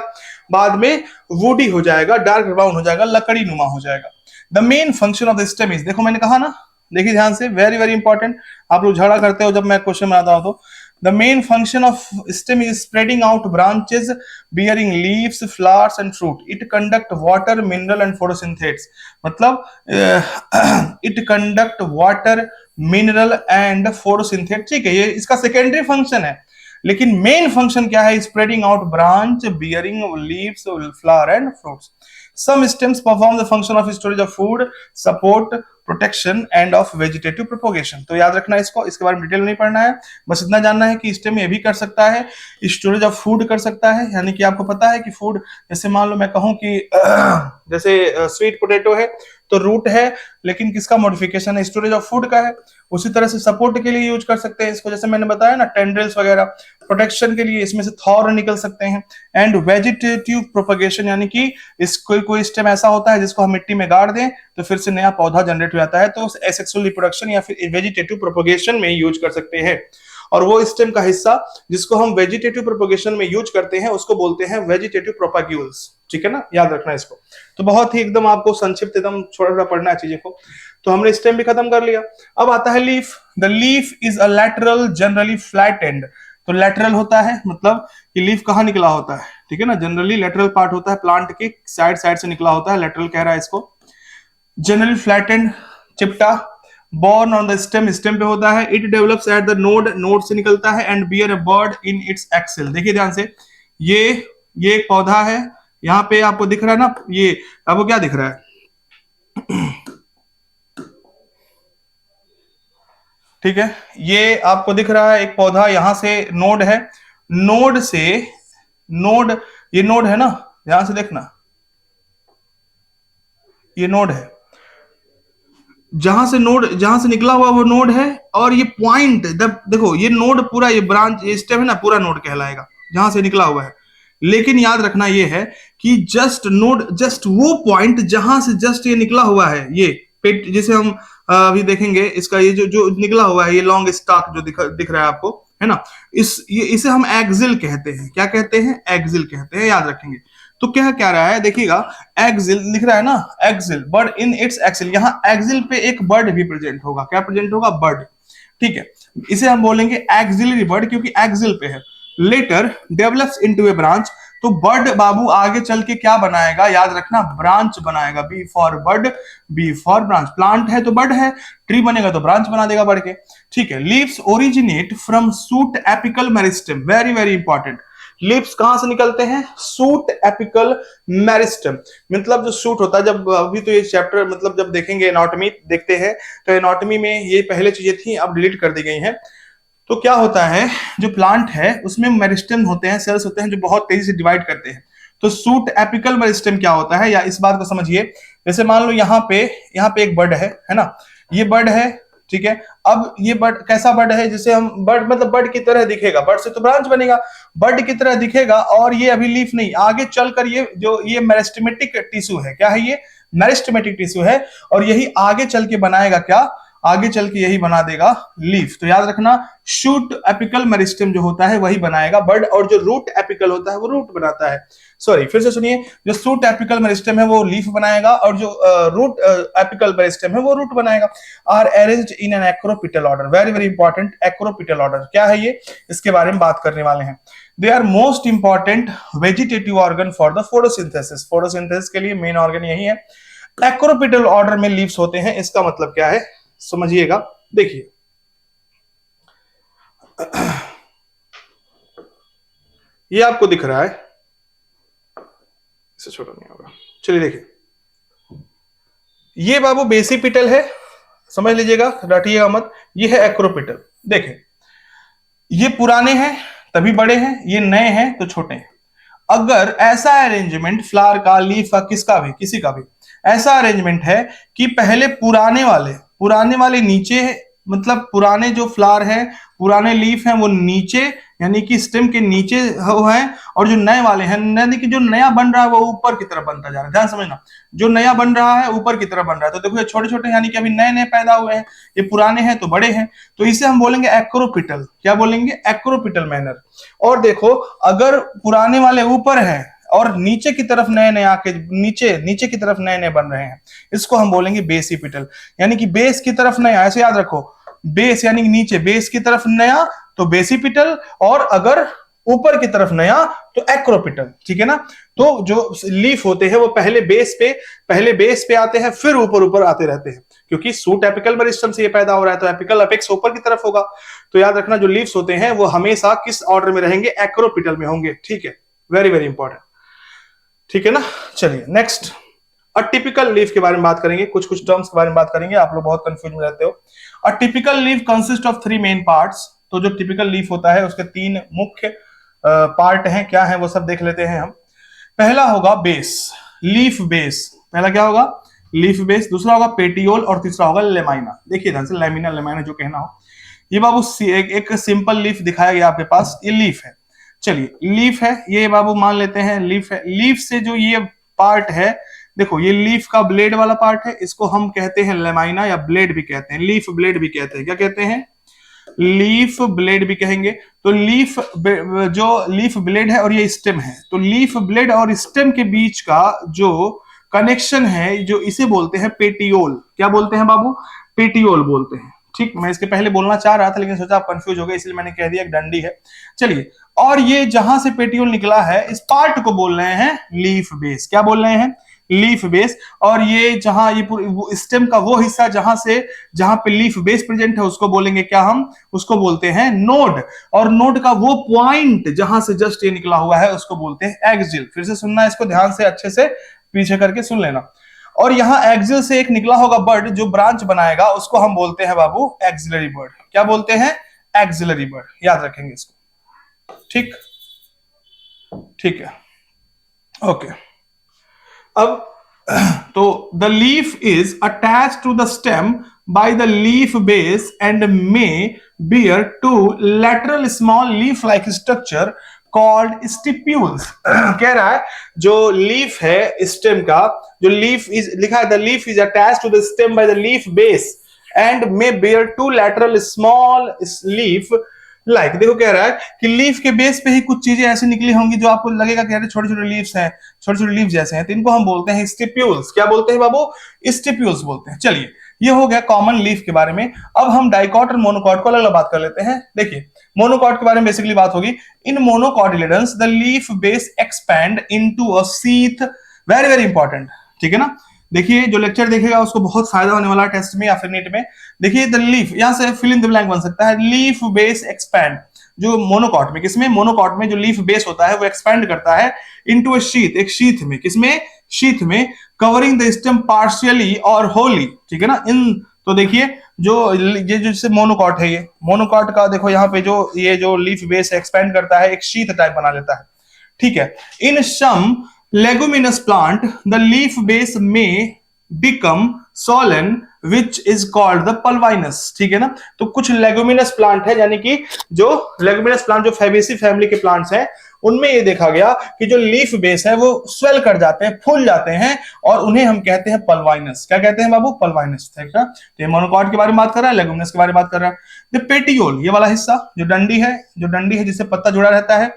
A: बाद में वुडी हो जाएगा, डार्क ब्राउन हो जाएगा, लकड़ी नुमा हो जाएगा। The main function of the stem is, देखो मैंने कहा ना, देखिए ध्यान से, वेरी वेरी इंपॉर्टेंट। आप लोग झगड़ा करते हो जब मैं क्वेश्चन बनाता हूं तो। The main function of stem is spreading out branches bearing leaves, flowers and fruit. It conduct water, mineral and photosynthesis. मतलब it conduct water, mineral and photosynthesis, ठीक है, ये इसका सेकेंडरी फंक्शन है। लेकिन मेन फंक्शन क्या है, spreading out branch bearing leaves, flower and fruits. Some stems perform the function of storage of food, support, protection end of vegetative propagation. तो याद रखना इसको, इसके बारे में डिटेल नहीं पढ़ना है, बस इतना जानना है कि स्टेम ये भी कर सकता है, स्टोरेज ऑफ फूड कर सकता है, यानी कि आपको पता है कि फूड, जैसे मान लो मैं कहूं कि जैसे स्वीट पोटैटो है तो रूट है, लेकिन किसका मॉडिफिकेशन है, स्टोरेज ऑफ फूड का है। उसी तरह से सपोर्ट के लिए यूज कर सकते हैं इसको, जैसे मैंने बताया ना, टेंड्रिल्स वगैरह। प्रोटेक्शन के लिए इसमें से थॉर निकल सकते हैं। एंड वेजिटेटिव प्रोपगेशन, यानी कि इस कोई स्टेम ऐसा होता है जिसको हम मिट्टी में गाड़ दें तो फिर से नया पौधा जनरेट हो जाता है, तो एसेक्सुअल रिप्रोडक्शन या फिर वेजिटेटिव प्रोपगेशन में यूज कर सकते हैं। और वो स्टेम का हिस्सा जिसको हम वेजिटेटिव प्रोपगेशन में यूज करते हैं उसको बोलते हैं वेजिटेटिव प्रोपाग्यूल्स, ठीक है ना, याद रखना इसको। तो बहुत ही एकदम आपको संक्षिप्त एकदम छोटा छोटा पढ़ना है चीजें को। तो हमने स्टेम भी खत्म कर लिया। अब आता है leaf. The leaf is a lateral generally flat and. तो लैटरल होता है मतलब कि लीफ कहाँ निकला होता है, ठीक है ना, जनरली लैटरल पार्ट होता है, प्लांट के साइड साइड से निकला होता है, लैटरल कह रहा है इसको। जनरली फ्लैट एंड, चिपटा, born on the stem, stem पे होता है। It develops at the node, node से निकलता है। And bear a bud in its axil. देखिए ध्यान से, ये एक पौधा है, यहाँ पे आपको दिख रहा है ना, ये आपको क्या दिख रहा है, ठीक है, ये आपको दिख रहा है एक पौधा, यहां से नोड है, नोड से नोड, ये नोड है ना, ध्यान से देखना, ये नोड है, जहां से निकला हुआ वो नोड है। और ये पॉइंट, देखो ये नोड पूरा, ये ब्रांच, ये स्टेम है ना, पूरा नोड कहलाएगा जहां से निकला हुआ है। लेकिन याद रखना ये है कि जस्ट नोड, जस्ट वो पॉइंट जहां से जस्ट ये निकला हुआ है, ये पेट जिसे हम अभी देखेंगे, इसका ये जो निकला हुआ है, ये लॉन्ग स्टॉक जो दिख रहा है आपको, है ना, इसे हम एक्सिल कहते हैं। क्या कहते हैं, एक्सिल कहते हैं, याद रखेंगे। तो क्या क्या रहा है देखिएगा, एक्सिल लिख रहा है ना, axil bud in its axil, यहाँ एक्सिल पे एक बर्ड भी प्रेजेंट होगा, क्या प्रेजेंट होगा, बर्ड, ठीक है। इसे हम बोलेंगे एक्सिलरी बर्ड क्योंकि एक्सिल पे है। Later develops into a branch, तो बर्ड बाबू आगे चल के क्या बनाएगा, याद रखना, ब्रांच बनाएगा, B for bud, B for branch, plant है तो बर्ड है, ट्री बनेगा तो ब्रांच बना देगा बढ़ के, ठीक है। Leaves originate from suit apical meristem, very very important, leaves कहां से निकलते हैं, सूट एपिकल मेरिस्टेम, मतलब जो सूट होता है, जब अभी तो ये चैप्टर मतलब जब देखेंगे एनाटॉमी देखते हैं तो एनाटॉमी में ये पहले चीजें थी अब डिलीट कर दी गई हैं। तो क्या होता है, जो प्लांट है उसमें मेरिस्टेम होते हैं, सेल्स होते हैं जो बहुत तेजी से डिवाइड करते हैं। तो सूट एपिकल मेरिस्टेम क्या होता है, या इस बात को समझिए, जैसे मान लो यहाँ पे एक बर्ड है ना, ये बर्ड है, ठीक है। अब ये बर्ड कैसा बर्ड है, जिसे हम बर्ड मतलब बर्ड की तरह दिखेगा, बर्ड से तो ब्रांच बनेगा, बर्ड की तरह दिखेगा, और ये अभी लीफ नहीं, आगे चलकर ये मेरिस्टेमेटिक टिश्यू है, क्या है ये, मेरिस्टेमेटिक टिश्यू है, और यही आगे चल के बनाएगा क्या, आगे चल के यही बना देगा लीफ। तो याद रखना, शूट एपिकल मेरिस्टेम जो होता है वही बनाएगा बर्ड, और जो रूट एपिकल होता है वो रूट बनाता है, सॉरी फिर से सुनिए, जो सूट एपिकल मेरिस्टेम है वो लीफ बनाएगा, और जो रूट एपिकल मेरिस्टेम है वो रूट बनाएगा। Are arranged in an acropetal order, very very important, acropetal order क्या है ये, इसके बारे में बात करने वाले हैं। They are most important vegetative organ for the photosynthesis, photosynthesis के लिए मेन ऑर्गन यही है। एक्रोपिटल ऑर्डर में लीव्स होते हैं, इसका मतलब क्या है समझिएगा, देखिए ये आपको दिख रहा है, इससे छोटा नहीं होगा, चलिए देखिए, ये बाबू बेसिपिटल है, समझ लीजिएगा, रटिएगा मत, ये है एक्रोपिटल। देखें, ये पुराने हैं तभी बड़े हैं, ये नए हैं तो छोटे हैं। अगर ऐसा अरेंजमेंट फ्लावर का, लीफ का, किसका भी, किसी का भी ऐसा अरेंजमेंट है कि पहले पुराने वाले नीचे, मतलब पुराने जो फ्लावर है, पुराने लीफ हैं वो नीचे, यानी कि स्टेम के नीचे वो है, और जो नए वाले हैं, यानी कि जो नया बन रहा है वो ऊपर की तरफ बनता जा रहा है, ध्यान समझना, जो नया बन रहा है ऊपर की तरफ बन रहा है। तो देखो ये छोटे छोटे यानी कि अभी नए नए पैदा हुए हैं, ये पुराने हैं तो बड़े हैं, तो इसे हम बोलेंगे एक्रोपिटल, क्या बोलेंगे, एक्रोपिटल मैनर। और देखो, अगर पुराने वाले ऊपर है और नीचे की तरफ नए नए आके नीचे की तरफ नए नए बन रहे हैं, इसको हम बोलेंगे बेसिपिटल, यानी कि बेस की तरफ नया, ऐसे याद रखो, बेस यानी नीचे, बेस की तरफ नया तो बेसिपिटल, और अगर ऊपर की तरफ नया तो एक्रोपिटल, ठीक है ना। तो जो लीफ होते हैं वो पहले बेस पे आते हैं, फिर ऊपर आते रहते हैं, क्योंकि सूट एपिकल मेरिस्टेम से ये पैदा हो रहा है, तो एपिकल अपेक्स ऊपर की तरफ होगा। तो याद रखना, जो लीव्स होते हैं वो हमेशा किस ऑर्डर में रहेंगे, एक्रोपिटल में होंगे, ठीक है, वेरी वेरी इंपॉर्टेंट, ठीक है ना। चलिए नेक्स्ट, अटिपिकल लीफ के बारे में बात करेंगे, कुछ कुछ टर्म्स के बारे में बात करेंगे, आप लोग बहुत कंफ्यूज में रहते हो। Atypical leaf consist of 3 main parts, तो जो टिपिकल लीफ होता है उसके 3 मुख्य पार्ट हैं, क्या है वो सब देख लेते हैं हम। पहला होगा बेस, लीफ बेस, पहला क्या होगा, लीफ बेस, दूसरा होगा पेटियोल, और तीसरा होगा लेमाइना। देखिए ध्यान से, लेमिना लेमाइना जो कहना हो, ये बाबू एक सिंपल लीफ दिखाया गया आपके पास, ये लीफ है, चलिए लीफ है, ये बाबू मान लेते हैं लीफ है। लीफ से जो ये पार्ट है, देखो ये लीफ का ब्लेड वाला पार्ट है, इसको हम कहते हैं लेमाइना, या ब्लेड भी कहते हैं, लीफ ब्लेड भी कहते हैं, क्या कहते हैं, लीफ ब्लेड भी कहेंगे। तो जो लीफ ब्लेड है और ये स्टेम है, तो लीफ ब्लेड और स्टेम के बीच का जो कनेक्शन है, जो इसे बोलते हैं पेटियोल, क्या बोलते हैं बाबू, पेटियोल बोलते हैं, ठीक। मैं इसके पहले बोलना चाह रहा था लेकिन सोचा आप कंफ्यूज हो गए, इसलिए मैंने कह दिया, एक डंडी है, चलिए। और ये जहां से पेटियोल निकला है, इस पार्ट को बोल रहे हैं लीफ बेस, क्या बोल रहे हैं, लीफ बेस। और ये जहां ये स्टेम का वो हिस्सा जहां पे लीफ बेस प्रेजेंट है, उसको बोलेंगे क्या, हम उसको बोलते हैं नोड। और नोड का वो पॉइंट जहां से जस्ट ये निकला हुआ है उसको बोलते हैं एक्सिल। फिर से सुनना, इसको ध्यान से अच्छे से पीछे करके सुन लेना। और यहाँ एक्सिल से एक निकला होगा बर्ड जो ब्रांच बनाएगा, उसको हम बोलते हैं बाबू एक्सिलरी बर्ड, क्या बोलते हैं, एक्सिलरी बर्ड, याद रखेंगे इसको, ठीक, ठीक है, ओके। अब तो the leaf is attached to the stem by the leaf base and may bear 2 lateral small leaf like structure called stipules। कह रहा है जो लीफ है स्टेम का, जो लीफ इज लिखा है, the leaf is attached to the stem by the leaf base and may bear 2 lateral small leaf like देखो कह रहा है कि लीफ के बेस पे ही कुछ चीजें ऐसी निकली होंगी जो आपको लगेगा कि अरे छोटे छोटे लीव्स हैं, छोटे छोटे लीव जैसे हैं, तो इनको हम बोलते हैं स्टिप्यूल्स। क्या बोलते हैं बाबू? स्टिप्यूल्स बोलते हैं। चलिए ये हो गया कॉमन लीफ के बारे में। अब हम डाइकॉट और मोनोकॉट को अलग अलग बात कर लेते हैं। देखिए मोनोकॉट के बारे में बेसिकली बात होगी। In monocotyledons the leaf base expand into a sheath. Very very important, ठीक है ना। देखिए जो लेक्चर देखेगा उसको बहुत फायदा होने वाला है टेस्ट में या फिर नीट में। देखिए द लीफ, यहां से फिल इन द ब्लैंक बन सकता है। लीफ बेस एक्सपैंड, जो मोनोकॉट में, किसमें? मोनोकॉट में जो लीफ बेस होता है वो एक्सपैंड करता है इनटू अ शीथ, एक शीथ में। किसमें? शीथ में। कवरिंग द स्टेम पार्शियली और होली, ठीक है ना। इन तो देखिए जो ये जैसे मोनोकॉट है, ये मोनोकॉट का देखो यहाँ पे जो ये जो लीफ बेस एक्सपैंड करता है एक शीथ टाइप बना लेता है, ठीक है। In some leguminous plant the leaf base may become swollen which is called the pulvinus, ठीक है ना। तो कुछ लेगुमिनस प्लांट है, यानी कि जो लेगुमिनस प्लांट जो फैबेसी फैमिली के प्लांट्स हैं उनमें ये देखा गया कि जो लीफ बेस है वो स्वेल कर जाते हैं, फूल जाते हैं, और उन्हें हम कहते हैं पल्वाइनस। क्या कहते हैं बाबू? पल्वाइनस, ठीक है। तो मोनोकॉट के बारे में बात कर रहा है, लेगुमिनस के बारे में बात कर रहा है। द पेटियोल, ये वाला हिस्सा जो डंडी है, जो डंडी है जिससे पत्ता जुड़ा रहता है,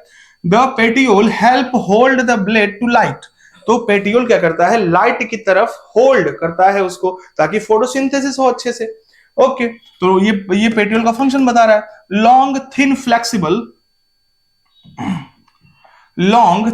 A: the petiole help hold the blade to light. तो पेटियोल क्या करता है? लाइट की तरफ होल्ड करता है उसको, ताकि फोटोसिंथेसिस हो अच्छे से। ओके, तो ये पेटियोल का फंक्शन बता रहा है। लॉन्ग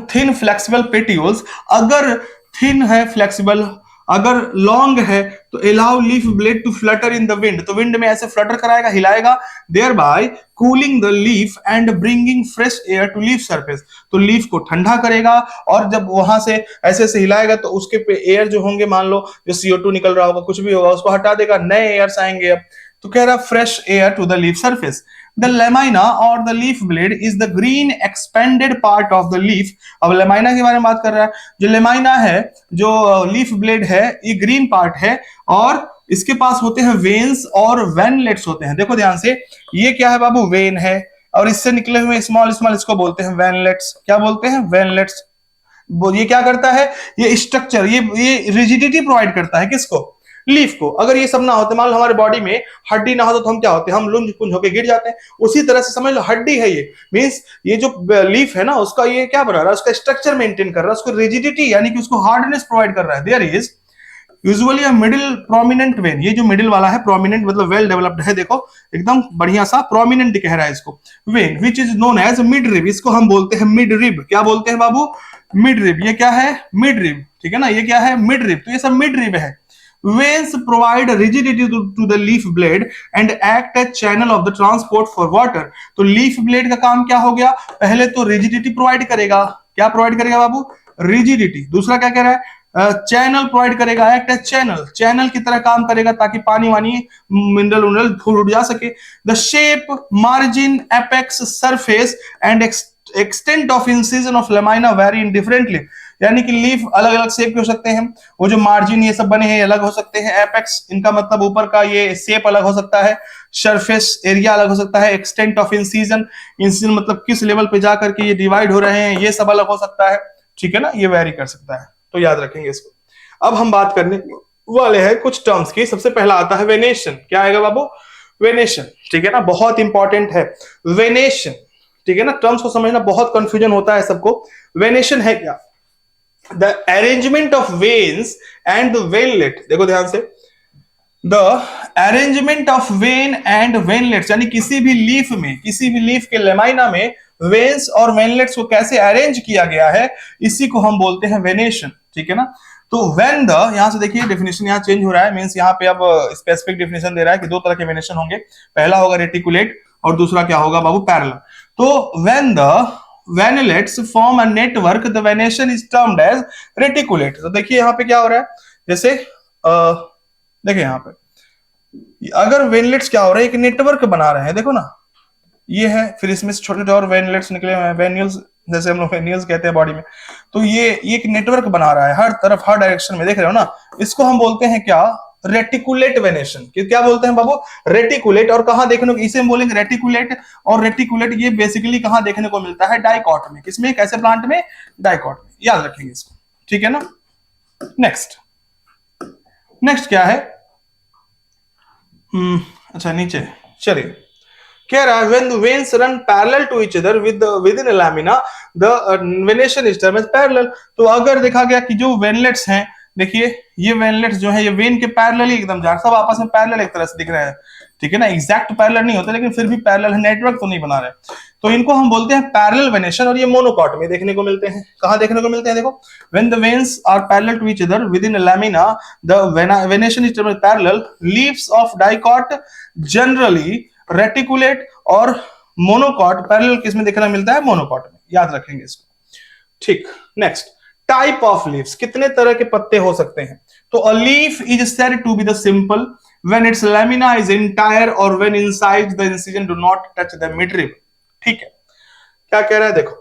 A: थिन फ्लेक्सिबल पेटियोल्स, अगर थिन है फ्लेक्सिबल, अगर लॉन्ग है तो allow leaf blade to flutter in the wind, तो विंड में ऐसे फ्लटर कराएगा, हिलाएगा, thereby cooling the leaf and bringing fresh air to leaf surface. तो लीफ को ठंडा करेगा, और जब वहां से ऐसे ऐसे हिलाएगा तो उसके पे एयर जो होंगे, मान लो जो CO2 निकल रहा होगा, कुछ भी होगा, उसको हटा देगा, नए एयर्स आएंगे। अब तो कह रहा fresh air to the leaf surface. The lamina or the leaf blade is the green expanded part of the leaf। अब लेमाइना के बारे में बात कर रहा है। जो लेमाइना है, जो लीफ ब्लेड है, ये ग्रीन पार्ट है, और इसके पास होते हैं वेन्स और वेनलेट्स होते हैं। देखो ध्यान से, ये क्या है बाबू? वेन है, और इससे निकले हुए स्मॉल स्मॉल, इसको बोलते हैं वेनलेट्स। क्या बोलते हैं? वेनलेट्स। ये क्या करता है? ये स्ट्रक्चर, ये रिजिडिटी प्रोवाइड करता है, किसको? लीफ को। अगर ये सब ना होते, मान लो हमारे बॉडी में हड्डी ना हो तो हम क्या होते हैं? हम लुंज पुंज होकर गिर जाते हैं। उसी तरह से समझ लो हड्डी है ये, मींस ये जो लीफ है ना, उसका ये क्या बना रहा है? उसका स्ट्रक्चर मेंटेन कर रहा है, उसको रिजिडिटी यानी कि उसको हार्डनेस प्रोवाइड कर रहा है। There is usually a middle prominent vein. ये जो मिडिल वाला है, प्रोमिनेंट मतलब वेल डेवलप्ड है, देखो एकदम बढ़िया सा प्रोमिनेंट कह रहा है इसको। Vein which is known as mid rib, इसको हम बोलते हैं मिड रिब। क्या बोलते हैं बाबू? Mid rib. ये क्या है? मिड रिब, ठीक है ना। ये क्या है? Mid rib. तो ये सब मिड रिब है। Veins provide rigidity to the leaf blade and act as channel of the transport for water। तो लीफ ब्लेड का काम क्या हो गया? पहले तो रिजिडिटी प्रोवाइड करेगा। क्या प्रोवाइड करेगा बाबू? रिजिडिटी। दूसरा क्या कह रहा है? चैनल प्रोवाइड करेगा, एक्ट एज चैनल, चैनल की तरह काम करेगा, ताकि पानी वानी मिनरल उनरल फूल उड़ जा सके। The shape, margin, apex, surface and extent of incision of lamina very indifferently. यानी कि लीफ अलग अलग शेप के हो सकते हैं, वो जो मार्जिन ये सब बने हैं अलग हो सकते हैं, एपेक्स इनका मतलब ऊपर का ये शेप अलग हो सकता है, सरफेस एरिया अलग हो सकता है, एक्सटेंट ऑफ इंसिजन, इंसिजन मतलब किस लेवल पे जाकर के ये डिवाइड हो रहे हैं, ये सब अलग हो सकता है, ठीक है ना। ये वेरी कर सकता है, तो याद रखेंगे इसको। अब हम बात करने वाले हैं कुछ टर्म्स की। सबसे पहला आता है वेनेशन। क्या आएगा बाबू? वेनेशन, ठीक है ना, बहुत इंपॉर्टेंट है वेनेशन, ठीक है ना। टर्म्स को समझना बहुत कंफ्यूजन होता है सबको। वेनेशन है क्या? The arrangement of veins and the veinlet. देखो ध्यान से, the arrangement of vein and veinlets, यानी किसी भी लीफ में, किसी भी लीफ के लेमाइना में वेन्स और वेनलेट्स को कैसे अरेंज किया गया है, इसी को हम बोलते हैं वेनेशन, ठीक है ना। तो वेन द, यहां से देखिए डेफिनेशन यहां चेंज हो रहा है, मींस यहां पे अब स्पेसिफिक डेफिनेशन दे रहा है कि दो तरह के वेनेशन होंगे। पहला होगा रेटिकुलेट और दूसरा क्या होगा बाबू? पैरेलल। तो when the veinlets form a network the venation is termed as reticulate. तो देखिए यहां पे क्या हो रहा है, जैसे देखिए यहां पे अगर वेनलेट्स क्या हो रहा है, एक नेटवर्क बना रहे हैं, देखो ना, ये है, फिर इसमें से छोटे छोटे और वेनलेट्स निकले हुए हैं, वेन्यूल्स जैसे हम लोग वेन्यूल्स कहते हैं बॉडी में। तो ये एक नेटवर्क बना रहा है हर तरफ, हर डायरेक्शन में, देख रहे हो ना। इसको हम बोलते हैं क्या? Reticulate venation. क्या बोलते हैं बाबू? रेटिकुलेट। और कहां देखने को इसे हम बोलेंगे? रेटिकुलेट। और रेटिकुलेट ये बेसिकली कहां देखने को मिलता है? डाइकॉट में। किसमें? कैसे प्लांट में? डाइकॉट में। याद रखेंगे इसको, ठीक है ना। नेक्स्ट क्या है? अच्छा नीचे चलिए, कह रहा है when the veins run parallel to each other within a lamina the venation is termed as parallel। तो अगर देखा गया कि जो वेनलेट्स हैं, देखिए ये वेनलेट्स जो है ये वेन के पैरेलल ही एकदम जा रहे, सब आपस में पैरेलल एक तरह से दिख रहे हैं, ठीक है ना, एग्जैक्ट पैरेलल नहीं होता लेकिन फिर भी पैरेलल है, नेटवर्क तो नहीं बना रहे, तो इनको हम बोलते हैं पैरेलल वेनेशन। और ये मोनोकॉट में देखने को मिलते हैं। कहां देखने को मिलते हैं? देखो when the veins are parallel to each other within a lamina the venation is termed parallel। leaves of dicot generally reticulate और मोनोकॉट पैरेलल किस में देखना मिलता है? मोनोकॉट में, याद रखेंगे इसको, ठीक। नेक्स्ट, टाइप ऑफ लीव्स, कितने तरह के पत्ते हो सकते हैं? तो a leaf is said to be the simple when its lamina is entire और when inside the incision do not touch the midrib, ठीक है। क्या कह रहा है देखो,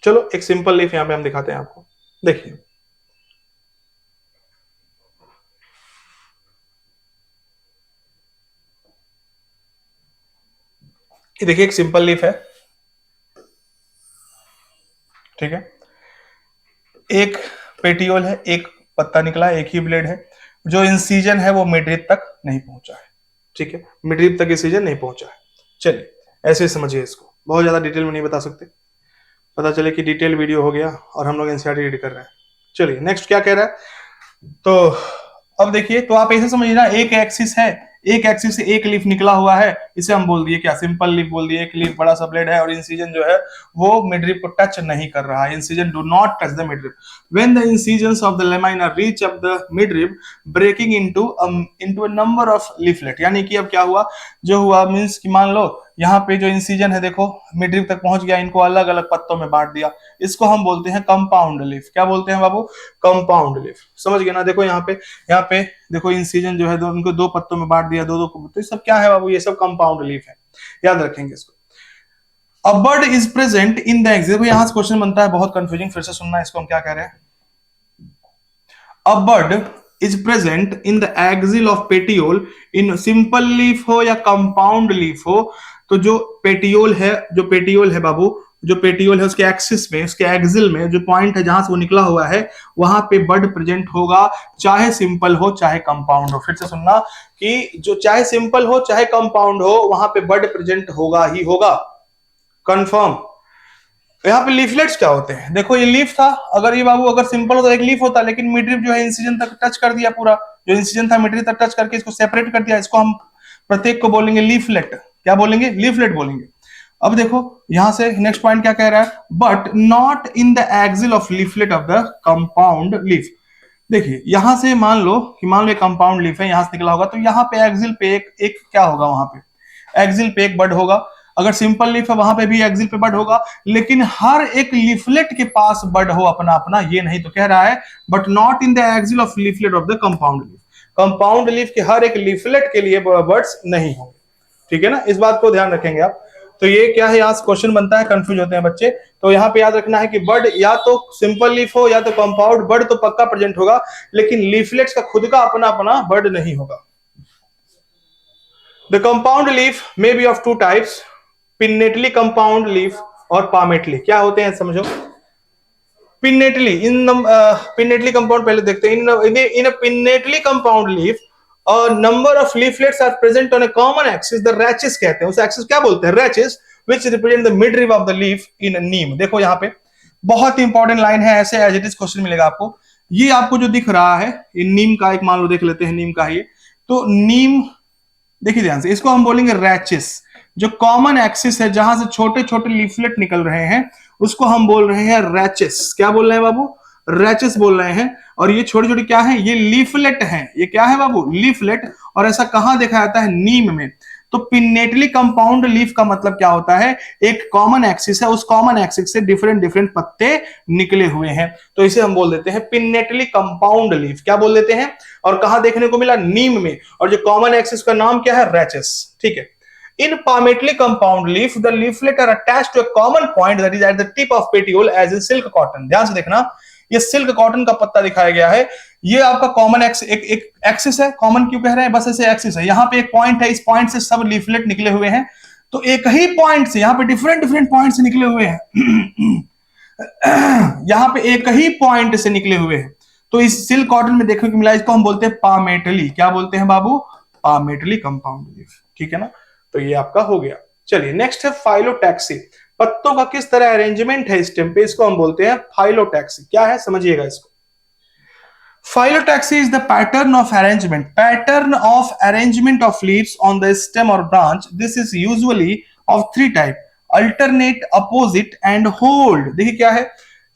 A: चलो एक सिंपल लीफ यहां पे हम दिखाते हैं आपको, देखिए ये देखिए एक सिंपल लीफ है, ठीक है, एक पेटियोल है, एक पत्ता निकला है, एक ही ब्लेड है, जो इंसिजन है वो मिडरिब तक नहीं पहुंचा है, ठीक है, मिडरिब तक इंसिजन नहीं पहुंचा है। चलिए ऐसे समझिए इसको, बहुत ज्यादा डिटेल में नहीं बता सकते, पता चले कि डिटेल वीडियो हो गया और हम लोग एनसीईआरटी रीड कर रहे हैं। चलिए नेक्स्ट क्या कह रहा है, तो अब देखिए, तो आप ऐसे समझिए ना, एक एक्सिस है, एक एक्सिस से एक लीफ निकला हुआ है, इसे हम बोल दिए क्या? सिंपल लीफ बोल दिए। एक लीफ बड़ा सा ब्लेड है और इंसिजन जो है वो मिडरिब को टच नहीं कर रहा है, incision do not touch the midrib. When the incisions of the lamina reach up the midrib breaking into a number of leaflet, यानी कि अब क्या हुआ, जो हुआ मींस कि मान लो यहाँ पे जो इंसिजन है देखो मिडरिब तक पहुंच गया, इनको अलग अलग पत्तों में बांट दिया, इसको हम बोलते हैं कंपाउंड लीफ। क्या बोलते हैं बाबू? Compound leaf. समझ गए ना? देखो यहाँ पे देखो इंसिजन जो है उनको दो पत्तों में बांट दिया, दो दो, तो ये सब क्या है बाबू? ये सब कंपाउंड लीफ है, याद रखेंगे इसको। A bird is present in the axis, देखो यहां से क्वेश्चन बनता है बहुत कंफ्यूजिंग, फिर से सुनना इसको हम क्या कह रहे हैं। A bird is present in the axil of petiole in simple leaf हो या compound leaf हो, तो जो पेटियोल है बाबू, जो पेटियोल है उसके एक्सिस में, उसके एक्सिल में जो पॉइंट है जहां से वो निकला हुआ है वहां पे बर्ड प्रेजेंट होगा, चाहे सिंपल हो चाहे कंपाउंड हो। फिर से सुनना कि जो चाहे सिंपल हो चाहे कंपाउंड हो वहां पे बर्ड प्रेजेंट होगा ही होगा, कंफर्म। यहाँ पे लीफलेट्स क्या होते हैं? देखो ये लीफ था, अगर ये बाबू अगर सिंपल होता एक लीफ होता, लेकिन मिडरिब जो है इंसिजन तक टच कर दिया, पूरा जो इंसिजन था मिडरिब तक टच करके इसको सेपरेट कर दिया, इसको हम प्रत्येक को बोलेंगे लीफलेट। क्या बोलेंगे? लीफलेट बोलेंगे। अब देखो यहां से नेक्स्ट पॉइंट क्या कह रहा है, but not in the axil of leaflet of the compound leaf. देखिए यहां से मान लो कंपाउंड लीफ है, यहां से निकला होगा, तो यहाँ पे एक्सिल पे एक क्या होगा, वहां पे एक्सिल पे एक बड होगा। अगर सिंपल लीफ है वहां पे भी एक्सिल पे बड होगा, लेकिन हर एक लीफलेट के पास बड हो अपना अपना, ये नहीं। तो कह रहा है but not in the axil of leaflet of the compound leaf, compound leaf के हर एक लीफलेट के लिए बर्ड्स नहीं होंगे, ठीक है ना, इस बात को ध्यान रखेंगे आप। तो ये क्या है, यहाँ से क्वेश्चन बनता है, कंफ्यूज होते हैं बच्चे, तो यहाँ पे याद रखना है कि बर्ड या तो सिंपल लीफ हो या तो कंपाउंड, बर्ड तो पक्का प्रेजेंट होगा, लेकिन लीफलेट्स का खुद का अपना अपना बर्ड नहीं होगा। The compound leaf may be of two types, pinnately compound leaf और पामेटली। क्या होते हैं समझो। पिन्नेटली, पिन्नेटली कंपाउंड पहले देखते हैं। In a pinnately compound leaf number of leaflets are present on a common axis, the rachis कहते हैं उस एक्सिस, क्या बोलते हैं? Rachis, which represent the midrib of the leaf in neem. देखो यहाँ पे बहुत इंपॉर्टेंट लाइन है, ऐसे एज इट इज क्वेश्चन मिलेगा आपको। ये आपको जो दिख रहा है ये नीम का एक, मान लो देख लेते हैं नीम का, ये तो नीम, देखिए ध्यान से, इसको हम बोलेंगे रैचेस। जो कॉमन एक्सिस है जहां से छोटे छोटे लीफलेट निकल रहे हैं उसको हम बोल रहे हैं रैचेस। क्या बोल रहे हैं बाबू? रैचेस बोल रहे हैं। और ये छोटे छोटे क्या है? ये लीफलेट हैं। ये क्या है बाबू? लीफलेट। और ऐसा कहां देखा जाता है? नीम में। तो पिन्नेटली कंपाउंड लीफ का मतलब क्या होता है? एक कॉमन एक्सिस है, उस कॉमन एक्सिस से डिफरेंट डिफरेंट पत्ते निकले हुए हैं, तो इसे हम बोल देते हैं पिन्नेटली कंपाउंड लीफ। क्या बोल देते हैं? और कहां देखने को मिला? नीम में। और जो कॉमन एक्सिस का नाम क्या है? रैचेस, ठीक है। In palmately compound leaf, the leaflet are attached to a common point that is at the tip of petiole as in silk cotton. ध्यान से देखना, ये सिल्क कॉटन का पत्ता दिखाया गया है। ये आपका कॉमन एक एक्सिस है। कॉमन क्यों कह रहे हैं? बस ऐसे एक्सिस है। यहाँ पे एक पॉइंट है, इस पॉइंट से सब लीफलेट निकले हुए हैं। तो एक ही पॉइंट से, यहाँ पे डिफरेंट डिफरेंट पॉइंट से निकले हुए हैं यहाँ पे एक ही पॉइंट से निकले हुए हैं। तो इस सिल्क कॉटन में देखने को मिला, इसको हम बोलते हैं पामेटली। क्या बोलते हैं बाबू? Palmately compound leaf. ठीक है ना, तो ये आपका हो गया। चलिए नेक्स्ट है फाइलोटैक्सी। पत्तों का किस तरह अरेंजमेंट है स्टेम पे, इसको हम बोलते हैं फाइलोटैक्सी। क्या है समझिएगा इसको। Phyllotaxy is the pattern of arrangement of leaves on the stem or branch. This is usually of three type: alternate, opposite and hold. देखिए क्या है,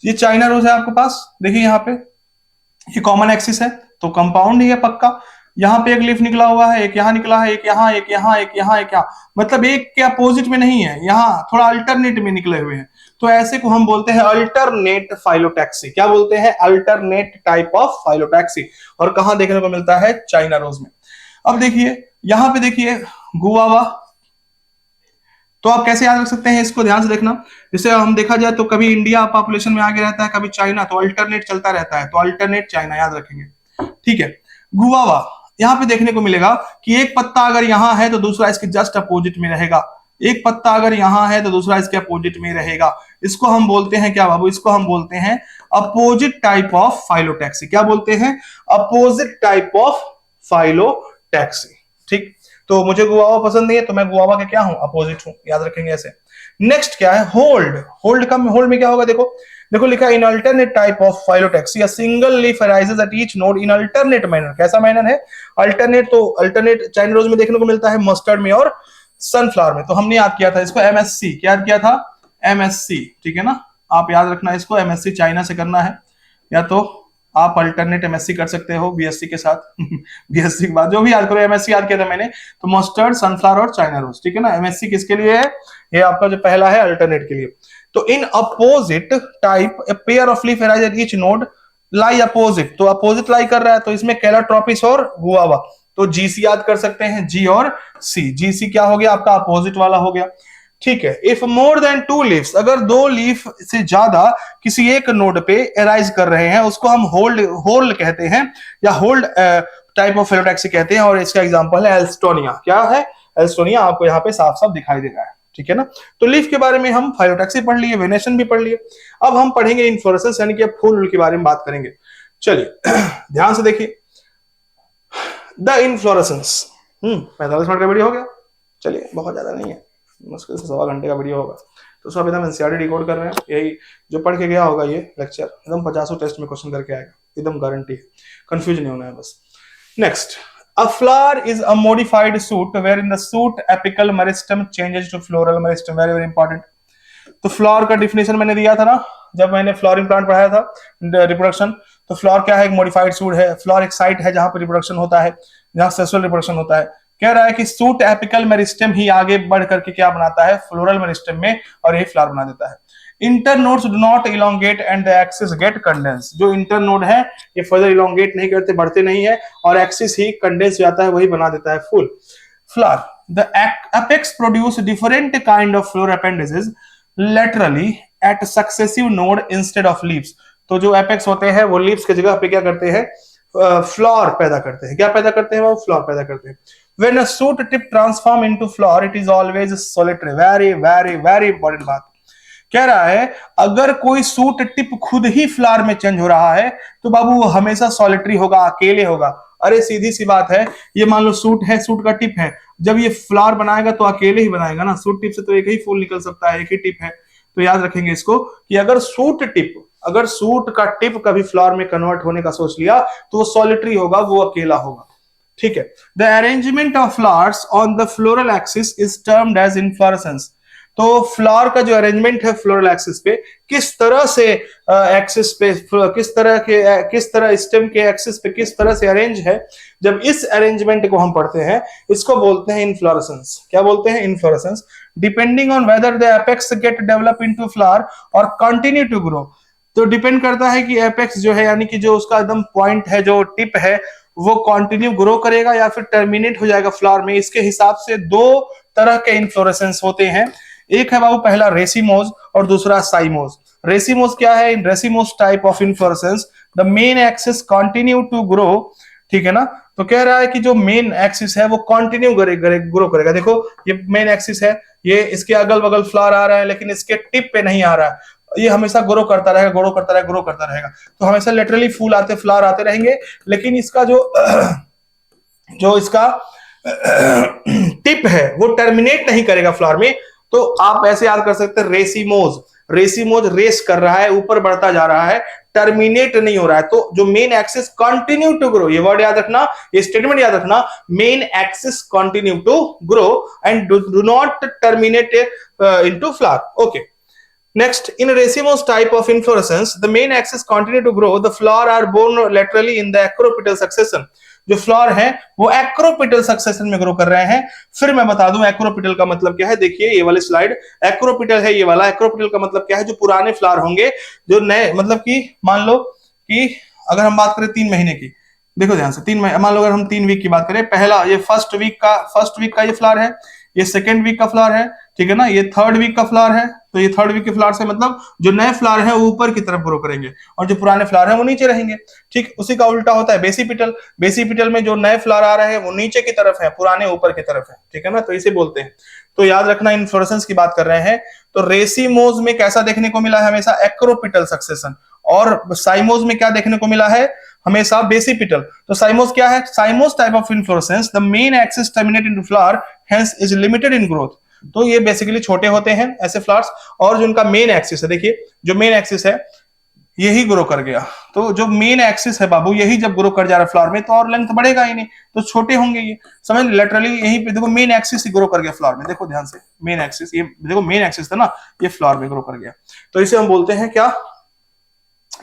A: ये चाइना रोज है आपके पास, देखिए यहाँ पे ये कॉमन एक्सिस है तो कंपाउंड ही है पक्का। यहाँ पे एक लीफ निकला हुआ है, एक यहाँ निकला है, एक यहाँ, एक यहाँ, एक यहाँ, एक यहाँ, मतलब एक के अपोजिट में नहीं है, यहाँ थोड़ा अल्टरनेट में निकले हुए हैं। तो ऐसे को हम बोलते हैं अल्टरनेट फाइलोटैक्सी। क्या बोलते हैं? Alternate type of phyllotaxy. और कहां देखने को मिलता है? चाइना रोज में। अब देखिए यहाँ पे देखिए गुआवा, तो आप कैसे याद रख सकते हैं इसको, ध्यान से देखना। जैसे हम देखा जाए तो कभी इंडिया पॉपुलेशन में आगे रहता है, कभी चाइना, तो अल्टरनेट चलता रहता है, तो अल्टरनेट चाइना याद रखेंगे। ठीक है, गुआवा यहाँ पे देखने को मिलेगा कि एक पत्ता अगर यहाँ है तो दूसरा इसके जस्ट अपोजिट में रहेगा, एक पत्ता अगर यहाँ है तो दूसरा इसके अपोजिट में रहेगा। इसको हम बोलते हैं क्या बाबू? इसको हम बोलते हैं अपोजिट टाइप ऑफ फाइलोटैक्सी। क्या बोलते हैं? Opposite type of phyllotaxy. ठीक, तो मुझे गुआवा पसंद नहीं है तो मैं गुआवा के क्या हूं? अपोजिट हूं, याद रखेंगे ऐसे। नेक्स्ट क्या है? होल्ड। होल्ड में क्या होगा? देखो देखो लिखा in alternate type of phyllotaxy a single leaf arises at each node in alternate manner. कैसा मैनर है? अल्टरनेट। तो अल्टरनेट चाइना रोज में देखने को मिलता है, मस्टर्ड में और सनफ्लावर में। तो हमने याद किया था इसको एमएससी। क्या याद किया था? एमएससी। ठीक है ना, आप याद रखना इसको, एमएससी चाइना से करना है, या तो आप अल्टरनेट एमएससी कर सकते हो बीएससी के साथ बीएससी के बाद जो भी याद करो, एमएससी याद किया था मैंने, तो मस्टर्ड, सनफ्लावर और चाइना रोज। ठीक है ना, एमएससी किसके लिए है? ये आपका जो पहला है अल्टरनेट के लिए। तो in opposite type a pair of leaf arise at each node lie opposite. तो अपोजिट लाई कर रहा है, तो इसमें कैलाट्रोपिस और गुआवा, तो जीसी याद कर सकते हैं, जी और सी। जीसी क्या हो गया आपका? अपोजिट वाला हो गया। ठीक है, if more than two leaves, अगर दो लीफ से ज्यादा किसी एक नोड पे एराइज कर रहे हैं, उसको हम होल्ड कहते हैं, या होल्ड टाइप ऑफ फाइलोटैक्सी कहते हैं। और इसका एग्जांपल है एल्स्टोनिया। क्या है? एल्स्टोनिया आपको यहाँ पे साफ साफ दिखाई दे रहा है। ठीक है ना, तो लीफ के बारे में हम फाइलोटैक्सी पढ़ लिए, वेनेशन भी पढ़ लिए। अब हम पढ़ेंगे इन्फ्लोरेसेंस यानी कि फूल के बारे में बात करेंगे। चलिए ध्यान से देखिए, द इन्फ्लोरेसेंस। 45 मिनट का वीडियो हो गया। चलिए, बहुत ज्यादा नहीं है, मुश्किल से 1.25 घंटे का वीडियो होगा। तो सब एकदम एनसीईआरटी डिकोड कर रहे हैं, यही जो पढ़ के गया होगा ये लेक्चर एकदम 50 टेस्ट में क्वेश्चन करके आएगा, एकदम गारंटी है, कंफ्यूज नहीं होना है बस। Next, a flower is a modified shoot wherein the shoot apical meristem changes to floral meristem। Very very important. तो फ्लावर का डिफिनेशन मैंने दिया था ना जब मैंने फ्लोरिंग प्लांट पढ़ाया था, रिप्रोडक्शन। तो फ्लावर क्या है? एक मॉडिफाइड शूट है। फ्लावर एक साइट है जहां पर रिप्रोडक्शन होता है, जहां सेक्सुअल रिप्रोडक्शन होता है। कह रहा है कि सूट एपिकल मेरिस्टेम ही आगे बढ़ करके क्या बनाता है? फ्लोरल मेरिस्टेम में, और ये फ्लावर बना देता है। Internodes do not elongate and the axis get condense. जो इंटरनोड है ये फर्दर इलोंगेट नहीं करते, बढ़ते नहीं है, और एक्सिस ही कंडेंस जाता है, वही बना देता है फूल, flower. The apex produce different kind of flower appendages laterally at successive node instead of leaves। तो जो एपेक्स होते हैं वो लीव्स की जगह पे क्या करते हैं? फ्लावर पैदा करते हैं। क्या पैदा करते हैं? वो फ्लावर पैदा करते हैं। When a shoot tip transform into flower, it is always solitary। Very very very important बात कह रहा है, अगर कोई सूट टिप खुद ही फ्लावर में चेंज हो रहा है तो बाबू वो हमेशा सॉलिटरी होगा, अकेले होगा। अरे सीधी सी बात है, ये मान लो सूट है, सूट का टिप है, जब ये फ्लावर बनाएगा तो अकेले ही बनाएगा ना, सूट टिप से तो एक ही फूल निकल सकता है, एक ही टिप है। तो याद रखेंगे इसको कि अगर सूट का टिप कभी फ्लावर में कन्वर्ट होने का सोच लिया तो वो सॉलिटरी होगा, वो अकेला होगा। ठीक है, the arrangement of flowers on the floral axis is termed as inflorescence. तो फ्लावर का जो अरेंजमेंट है फ्लोरल एक्सिस पे, किस तरह से एक्सिस पे, किस तरह स्टेम के एक्सिस पे किस तरह से अरेंज है, जब इस अरेंजमेंट को हम पढ़ते हैं इसको बोलते हैं इन्फ्लोरेसेंस। क्या बोलते हैं? Inflorescence. Depending on whether the apex get develop into flower और कंटिन्यू टू ग्रो। तो डिपेंड करता है कि एपेक्स जो है यानी कि जो उसका एकदम पॉइंट है, जो टिप है, वो कंटिन्यू ग्रो करेगा या फिर टर्मिनेट हो जाएगा फ्लावर में। इसके हिसाब से दो तरह के इन्फ्लोरेसेंस होते हैं। एक है बाबू पहला रेसिमोज और दूसरा साइमोज। रेसिमोज क्या है? In racemose type of inflorescence the main axis continue to grow. ठीक है ना, तो कह रहा है कि जो मेन एक्सिस है वो कंटिन्यू ग्रो करेगा। देखो ये मेन एक्सिस है, ये इसके अगल बगल फ्लावर आ रहा है लेकिन इसके टिप पे नहीं आ रहा है, ये हमेशा ग्रो करता रहेगा, ग्रो करता रहेगा, ग्रो करता रहेगा। तो हमेशा लेटरली फूल आते, फ्लावर आते रहेंगे, लेकिन इसका जो इसका टिप है वो टर्मिनेट नहीं करेगा फ्लावर में। तो आप ऐसे याद कर सकते हैं, रेसिमोज, रेसिमोज रेस कर रहा है, ऊपर बढ़ता जा रहा है, टर्मिनेट नहीं हो रहा है। तो जो main axis continue to grow, ये वर्ड याद रखना, ये स्टेटमेंट याद रखना, main axis continue to grow and do not terminate into flower. Okay, next, in racemose type of inflorescence, the main axis continue to grow, the flower are borne laterally in the acropetal succession। जो flower है वो acropetal succession में grow कर रहे हैं। फिर मैं बता दूं एक्रोपिटल का मतलब क्या है। देखिए ये वाली स्लाइड, एक्रोपिटल है ये वाला। एक्रोपिटल का मतलब क्या है, जो पुराने फ्लावर होंगे, जो नए, मतलब कि मान लो कि अगर हम बात करें 3 महीने की, देखो ध्यान से, 3 महीने, मान लो अगर हम 3 वीक की बात करें, पहला ये फर्स्ट वीक का ये फ्लावर है, ये सेकेंड वीक का फ्लावर है, ठीक है ना, ये थर्ड वीक का फ्लावर है। तो ये थर्ड वीक के फ्लावर से मतलब जो नए फ्लावर है वो ऊपर की तरफ ग्रो करेंगे और जो पुराने फ्लावर है वो नीचे रहेंगे। ठीक उसी का उल्टा होता है बेसिपिटल। बेसिपिटल में जो नए फ्लावर आ रहे हैं वो नीचे की तरफ है, पुराने ऊपर की तरफ है, ठीक है ना, तो इसे बोलते हैं। तो याद रखना, इन्फ्लोरेसेंस की बात कर रहे हैं। तो रेसिमोज में कैसा देखने को मिला है, हमेशा एक्रोपिटल सक्सेशन। और साइमोज में क्या देखने को मिला है, हमेशा बेसिपिटल। तो साइमोज क्या है, cymose type of inflorescence, the main axis terminate into flower, hence is limited in growth. तो ये बेसिकली छोटे होते हैं ऐसे फ्लावर्स, और जो उनका मेन एक्सिस है, देखिए जो मेन एक्सिस है यही ग्रो कर गया। तो जो मेन एक्सिस है बाबू, यही जब ग्रो कर जा रहा है फ्लावर में, तो और लेंथ बढ़ेगा ही नहीं, तो छोटे होंगे ये, समझ। लेटरली यहीं पे देखो मेन एक्सिस ही ग्रो कर गया फ्लावर में, देखो ध्यान से, मेन एक्सिस, ये देखो मेन एक्सिस था ना, ये फ्लावर में ग्रो कर गया। तो इसे हम बोलते हैं क्या,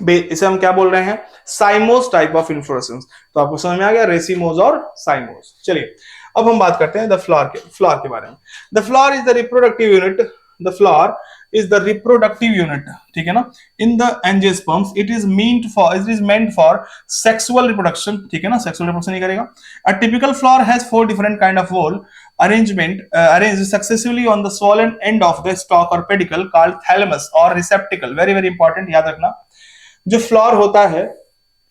A: इसे हम क्या बोल रहे हैं, साइमोस टाइप ऑफ इन्फ्लोरेसेंस। तो आपको समझ में आ गया रेसिमोस और साइमोस। चलिए अब हम बात करते हैं द फ्लावर के बारे में। The flower is the reproductive unit, the flower is the reproductive unit, ठीक है ना, in the angiosperms. It is meant for sexual reproduction, ठीक है ना, सेक्सुअल रिप्रोडक्शन ही करेगा। A typical flower has 4 different kind of wall arranged successively on the swollen end of the stalk or pedicle called thalamus or receptacle। very very important, याद रखना। जो flower होता है,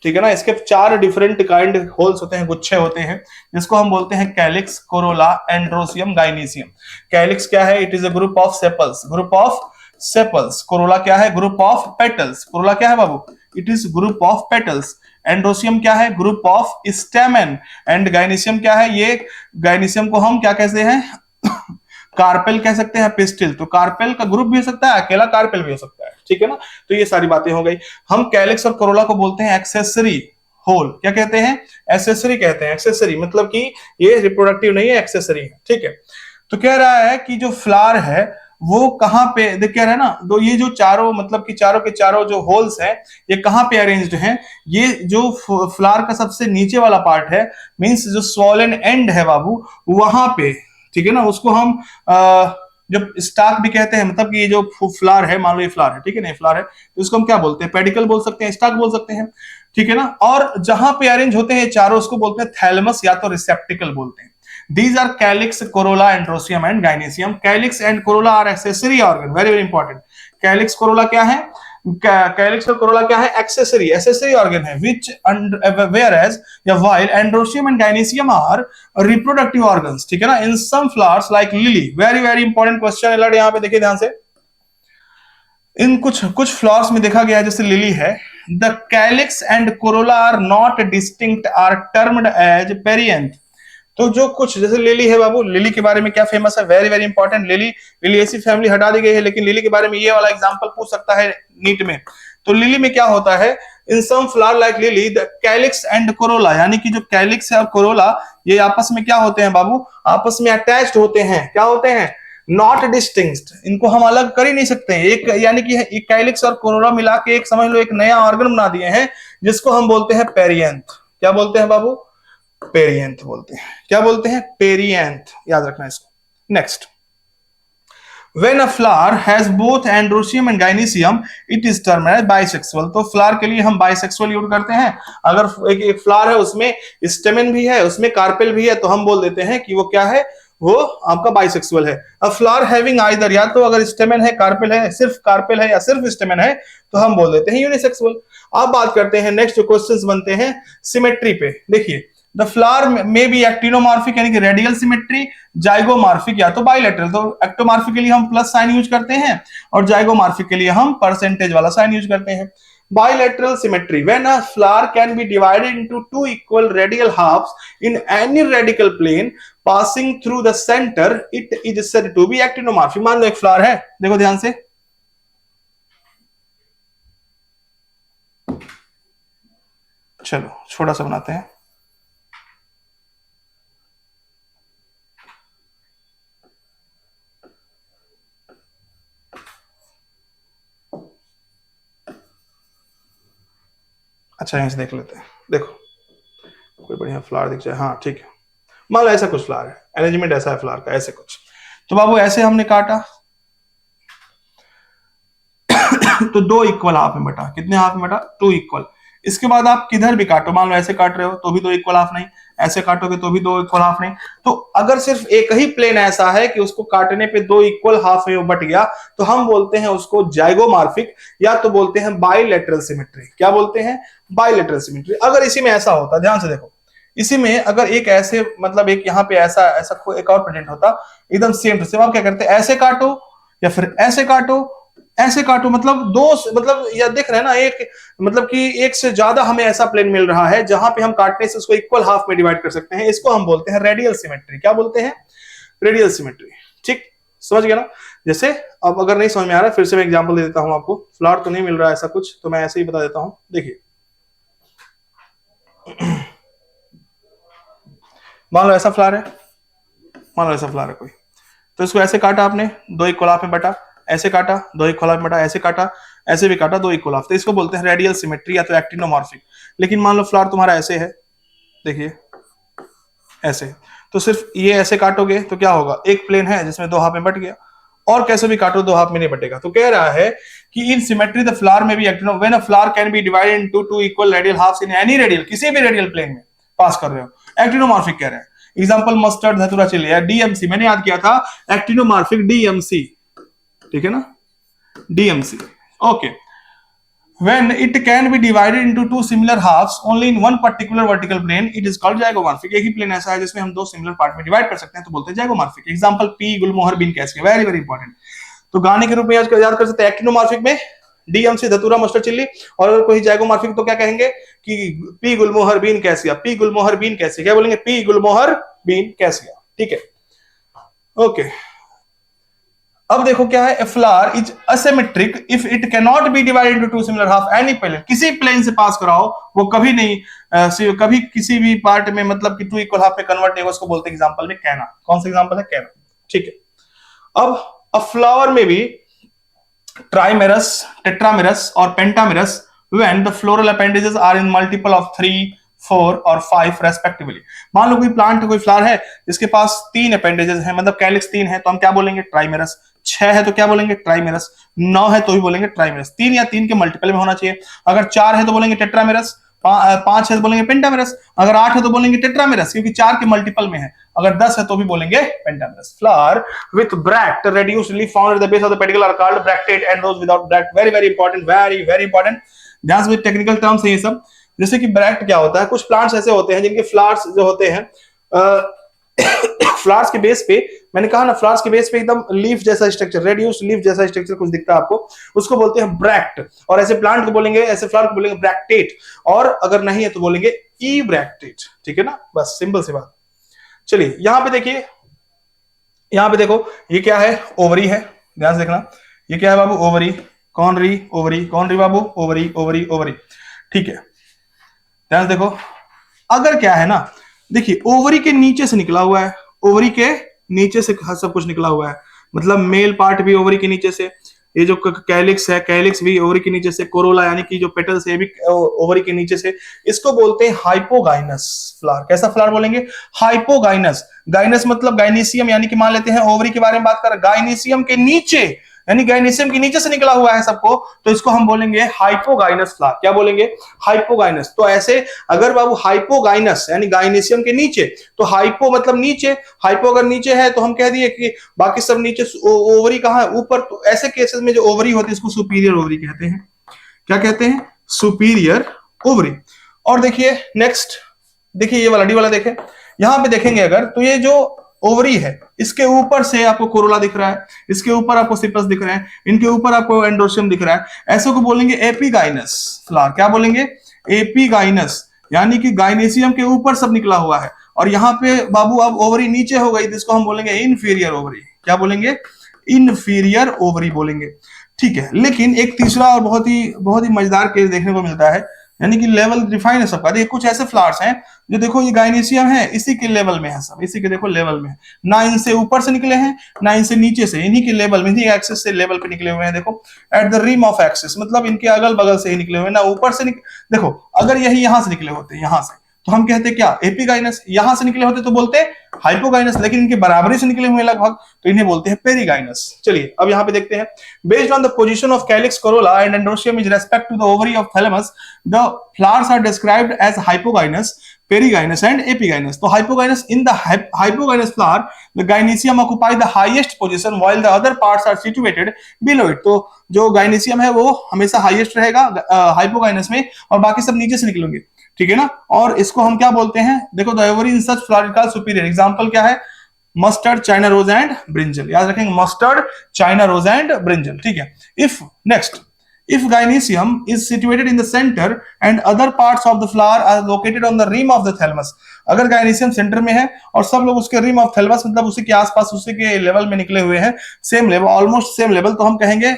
A: ठीक है ना, इसके 4 डिफरेंट काइंड होल्स होते हैं, गुच्छे होते हैं, जिसको हम बोलते हैं calyx, corolla, androecium, gynoecium. Calyx क्या है, it is a group of sepals, group of sepals. Corolla क्या है, ग्रुप ऑफ पेटल्स। कोरोला क्या है बाबू, it is group of petals. Androecium क्या है, group of stamen. And gynoecium क्या है, ये गाइनीसियम को हम क्या कहते हैं, कार्पेल कह सकते हैं, पिस्टिल। तो कार्पेल का ग्रुप भी हो सकता है, अकेला कार्पेल भी हो सकता है, ठीक है ना। तो ये सारी बातें हो गई। हम कैलिक्स और कोरोला को बोलते हैं एक्सेसरी होल। क्या कहते हैं, एक्सेसरी कहते हैं। एक्सेसरी मतलब कि ये रिप्रोडक्टिव नहीं है, एक्सेसरी है, ठीक है। तो कह रहा है कि जो फ्लावर है वो कहां पे, देख कह रहा है ना, तो ये जो चारों, मतलब कि चारों के चारों जो होल्स हैं, ये कहां पे अरेंज्ड हैं, ये जो फ्लावर का सबसे नीचे वाला पार्ट है, मींस जो स्वॉलन एंड है बाबू, वहां पे, ठीक है ना, उसको हम जब स्टाक भी कहते हैं, मतलब कि ये जो फ्लावर है, मान लो ये फ्लावर है, ठीक है ना, फ्लावर है, तो इसको हम क्या बोलते हैं, पेडिकल बोल सकते हैं, स्टाक बोल सकते हैं, ठीक है ना। और जहां पे अरेंज होते हैं चारों, उसको बोलते हैं थैलेमस या तो रिसेप्टिकल बोलते हैं। These are calyx, corolla, androsium and gynoecium. Calyx and corolla are accessory organ. Very very important. Calyx, corolla क्या है? Calyx और corolla क्या है? accessory organ है. Which whereas या while androsium and gynoecium are reproductive organs. ठीक है ना? In some flowers like lily. Very very important question. Alert यहाँ पे देखिए ध्यान से. इन कुछ फ्लावर्स में देखा गया है, जैसे लिली है, the calyx and corolla are not distinct, are termed as perianth. तो जो कुछ, जैसे लिली है बाबू, लिली के बारे में क्या फेमस है, वेरी वेरी इंपॉर्टेंट, लिली ऐसी फैमिली हटा दी गई है, लेकिन लिली के बारे में ये वाला एग्जांपल पूछ सकता है नीट में। तो लिली में क्या होता है, in some flower like lily the calyx and corolla, यानी कि जो कैलिक्स है और कोरोला, ये आपस में क्या होते हैं बाबू, आपस में अटैच्ड होते हैं। क्या होते हैं, नॉट डिस्टिंक्ट, इनको हम अलग कर ही नहीं सकते हैं। एक यानी कि एक कैलिक्स और कोरोला मिला के एक, समझ लो, एक नया ऑर्गन बना दिए हैं, जिसको हम बोलते हैं पेरियंथ। क्या बोलते हैं बाबू, पेरियंथ बोलते हैं। क्या बोलते हैं, पेरियंथ, याद रखना इसको। Next, when a flower has both androsium and gynoecium it is termed as bisexual। तो फ्लावर के लिए हम बाइसेक्सुअल यूज करते हैं। अगर एक फ्लावर है उसमें स्टेमन भी है, उसमें कार्पेल भी है, तो हम बोल देते हैं कि वो क्या है, वो आपका बाइसेक्सुअल है। अ फ्लावर हैविंग आइदर, या तो अगर स्टेमन है, कार्पेल है, सिर्फ कार्पेल है या सिर्फ स्टेमन है, तो हम बोल देते हैं यूनिसेक्सुअल। अब बात करते हैं, नेक्स्ट जो क्वेश्चंस बनते हैं सिमेट्री पे। देखिए द फ्लावर में बी एक्टिनोमॉर्फिक यानी कि रेडियल सिमेट्री, जाइगोमॉर्फिक या तो बाइलेटरल। तो एक्टोमॉर्फिक के लिए हम प्लस साइन यूज करते हैं और जाइगोमॉर्फिक के लिए हम परसेंटेज वाला साइन यूज करते हैं। Bilateral symmetry, when a flower can be divided into two equal radial halves in any radical plane passing through the center, it is said to be actinomorphic। मान लो एक flower है, देखो ध्यान से, चलो छोटा सा बनाते हैं। अच्छा यहीं से देख लेते हैं, देखो कोई बढ़िया फ्लावर दिख जाए, हाँ ठीक है। मान लो ऐसा कुछ फ्लावर है, अरेंजमेंट ऐसा है फ्लावर का, ऐसे कुछ, तो बाबू ऐसे हमने काटा तो दो इक्वल हाफ में बटा, कितने हाफ में बटा, टू इक्वल। इसके बाद आप किधर भी काटो, मान लो ऐसे काट रहे हो तो भी दो इक्वल हाफ नहीं, ऐसे काटोगे तो भी दो इक्वल हाफ नहीं। तो अगर सिर्फ एक ही प्लेन ऐसा है कि उसको काटने पे दो इक्वल हाफ में बट गया, तो हम बोलते हैं उसको जाइगोमॉर्फिक, या तो बोलते हैं बाइलेटरल सिमेट्री। क्या बोलते हैं, बाइलेटरल सिमेट्री। अगर इसी में ऐसा होता, ध्यान से देखो, इसी में अगर एक ऐसे, मतलब एक यहाँ पे ऐसा ऐसा एक और प्रेजेंट होता एकदम सेम टू सेम, आप क्या करते, ऐसे काटो या फिर ऐसे काटो, ऐसे काटो, मतलब दो, मतलब या देख रहे हैं ना, एक मतलब कि एक से ज्यादा हमें ऐसा प्लेन मिल रहा है जहां पे हम काटने से उसको इक्वल हाफ में डिवाइड कर सकते हैं। इसको हम बोलते हैं रेडियल सिमेट्री। क्या बोलते हैं, रेडियल सिमेट्री। ठीक, समझ गया ना। जैसे अब अगर नहीं समझ में आ रहा, फिर से मैं एग्जांपल दे देता हूं आपको। फ्लावर तो नहीं मिल रहा है ऐसा कुछ, तो मैं ऐसे ही बता देता हूं। देखिए मान लो ऐसा फ्लावर है, मान लो ऐसा फ्लावर है कोई, तो इसको ऐसे काटा आपने, दो इक्वल हाफ में बटा, ऐसे काटा दो इक्वल हाफ में बटा, ऐसे काटा, ऐसे भी काटा, दो इक्वल हाफ, तो इसको बोलते हैं रेडियल सिमेट्री या तो एक्टिनोमॉर्फिक। लेकिन मान लो फ्लावर तुम्हारा ऐसे है, देखिए ऐसे, तो सिर्फ ये ऐसे काटोगे तो क्या होगा, एक प्लेन है जिसमें दो हाफ में बट गया, और कैसे भी काटो दो हाफ में नहीं बटेगा। तो कह रहा है कि इन सिमेट्री द फ्लावर में भी एक्टिनो, when a flower can be divided into two equal radial halves in any radial, किसी भी रेडियल प्लेन में पास कर रहे हो, एक्टिनोमॉर्फिक कह रहे हैं। एग्जांपल मस्टर्ड, धतूरा चिली है, डीएमसी मैंने याद किया था, एक्टिनोमॉर्फिक डीएमसी, ठीक है ना, DMC. Okay, when it can be divided into two similar halves only in one particular vertical plane, it is called zygomorphic. एक ही प्लेन ऐसा है जिसमें हम दो सिमिलर पार्ट में डिवाइड कर सकते हैं, तो बोलते हैं zygomorphic. Example pea gulmohar bean cassia, very very important. तो गाने के रूप में याद कर सकते हैं, एक्टिनोमॉर्फिक में डीएमसी धतूरा मस्टर्ड चिल्ली, और अगर कोई जाइगोमॉर्फिक तो क्या कहेंगे कि pea gulmohar bean cassia, pea gulmohar bean cassia, क्या बोलेंगे, पी गुलमोहर बीन कैसिया। ठीक है, ओके। अब देखो क्या है, flower is asymmetric if it can not be divided into two similar half any plane, किसी प्लेन से पास कराओ वो कभी नहीं कभी किसी भी पार्ट में मतलब कि टू इक्वल हाफ में कन्वर्ट नहीं होगा, उसको बोलते हैं एग्जांपल में कैना। कौन सा एग्जांपल है, कैना। ठीक है, अब अ फ्लावर में भी ट्राइमेरस, टेट्रामेरस और pentamerous when the floral appendages are in multiple of 3, 4 और 5 रेस्पेक्टिवली। मान लो कोई प्लांट, कोई फ्लावर है जिसके पास 3 अपेंडेजेस हैं, मतलब कैलिक्स 3 है, तो हम क्या बोलेंगे, ट्राइमेरस। 6 है तो क्या बोलेंगे, ट्राइमेरस। 9 है तो भी बोलेंगे ट्राइमेरस। 3 या 3 के मल्टीपल में होना चाहिए। अगर 4 है तो बोलेंगे टेट्रामेरस, 5 है तो बोलेंगे पेंटामेरस, अगर 8 है तो बोलेंगे टेट्रामेरस, क्योंकि 4 के मल्टीपल में है। अगर 10 है तो भी बोलेंगे pentamerous. Flower with bract reduced leaf found at the base of the pedicel are called bracteate, and those without bract, very very important, very very important. ध्यान से, टेक्निकल टर्म्स है ये सब। जैसे कि ब्रैक्ट क्या होता है, कुछ प्लांट्स ऐसे होते हैं जिनके फ्लावर्स जो होते हैं फ्लावर्स के बेस पे, मैंने कहा ना, फ्लावर्स के बेस पे एकदम लीफ जैसा स्ट्रक्चर, रेड्यूस्ड लीफ जैसा स्ट्रक्चर कुछ दिखता है आपको, उसको बोलते हैं ब्रैक्ट। और ऐसे प्लांट को बोलेंगे, ऐसे फ्लावर को बोलेंगे ब्रैक्टेट, और अगर नहीं है तो बोलेंगे ई ब्रैक्टेट। ठीक है ना, बस सिंपल सी बात। चलिए यहां पे देखिए, यहां पे देखो ये क्या है, ओवरी है, ध्यान से देखना। ये क्या है बाबू, ओवरी। कौन री, ओवरी। कौन री बाबू, ओवरी, ओवरी, ओवरी। ठीक है, ध्यान से देखो। अगर क्या है ना, देखिए ओवरी के नीचे से निकला हुआ है, ओवरी के नीचे से सब कुछ निकला हुआ है, मतलब मेल पार्ट भी ओवरी के नीचे से, ये जो कैलिक्स है, कैलिक्स भी ओवरी के नीचे से, कोरोला यानी कि जो पेटल्स है भी ओवरी के नीचे से। इसको बोलते हैं हाइपोगाइनस फ्लावर। कैसा फ्लावर बोलेंगे, हाइपोगाइनस। गाइनस मतलब गाइनीसियम, यानी कि मान लेते हैं ओवरी के बारे में बात कर, गाइनीसियम के नीचे, यानी गाइनीसियम के नीचे से निकला हुआ है सबको, तो इसको हम बोलेंगे हाइपोगाइनस फ्लावर। क्या बोलेंगे, हाइपोगाइनस। तो ऐसे अगर बाबू हाइपोगाइनस यानी गाइनीसियम के नीचे, तो हाइपो मतलब नीचे, हाइपो अगर नीचे है तो हम कह दिए कि बाकी सब नीचे, ओवरी कहां है, ऊपर। तो ऐसे केसेस में जो ओवरी होती है इसको सुपीरियर ओवरी कहते हैं। क्या कहते हैं, सुपीरियर ओवरी। और देखिए नेक्स्ट, देखिए ये वाला डी वाला देखें, यहां पे देखेंगे अगर तो ये जो ओवरी है इसके ऊपर से आपको कोरोला दिख रहा है, इसके ऊपर आपको सिपस दिख रहे हैं, इनके ऊपर आपको एंड्रोशियम दिख रहा है, ऐसे को बोलेंगे एपिगाइनस फ्लावर। क्या बोलेंगे? एपिगाइनस, यानी कि गाइनेसियम के ऊपर सब निकला हुआ है। और यहाँ पे बाबू अब ओवरी नीचे हो गई, जिसको हम बोलेंगे इनफीरियर ओवरी। क्या बोलेंगे? इनफीरियर ओवरी बोलेंगे। ठीक है, लेकिन एक तीसरा और बहुत ही मजेदार केस देखने को मिलता है, यानी कि लेवल डिफाइन है सबका। देखिए कुछ ऐसे फ्लावर्स हैं जो देखो ये गाइनेसियम है, इसी के लेवल में है, सब इसी के देखो लेवल में है, ना इनसे ऊपर से निकले हैं ना इनसे नीचे से, इन्हीं के लेवल में, इन्हीं एक्सिस से लेवल पे निकले हुए हैं। देखो at the rim of axis, मतलब इनके अगल बगल से ही निकले हुए हैं, ना ऊपर से देखो अगर यही यहां से निकले होते, यहां से, तो हम कहते क्या? एपिगाइनस। यहां से निकले होते तो बोलते हाइपोगाइनस, लेकिन इनके बराबरी से निकले हुए लगभग, तो इन्हें बोलते हैं पेरिगाइनस। चलिए अब यहां पे देखते हैं, based on the position of calyx, corolla and androecium is respect to the ovary of thalamus, the flowers are described as hypogynous, perigynous and epigynous. तो hypogynous, in the hypogynous flower the gynoecium occupy the highest position while the other parts are situated below it. तो जो गाइनेसियम है वो हमेशा highest रहेगा hypogynous में, और बाकी सब नीचे से निकलेंगे। ठीक है ना? और इसको हम क्या बोलते हैं? देखो the ovary in such flower is called superior. Example क्या है? Mustard, China rose and brinjal. याद रखेंगे, mustard, China rose and brinjal. ठीक है। If next, if gynecium is situated in the center and other parts of the flower are located on the rim of the thalamus, अगर गाइनेसियम centre में है और सब लोग उसके रिम ऑफ थैलेमस, मतलब उसी के आसपास, उसी के लेवल में निकले हुए हैं, same level, almost same level, तो हम कहेंगे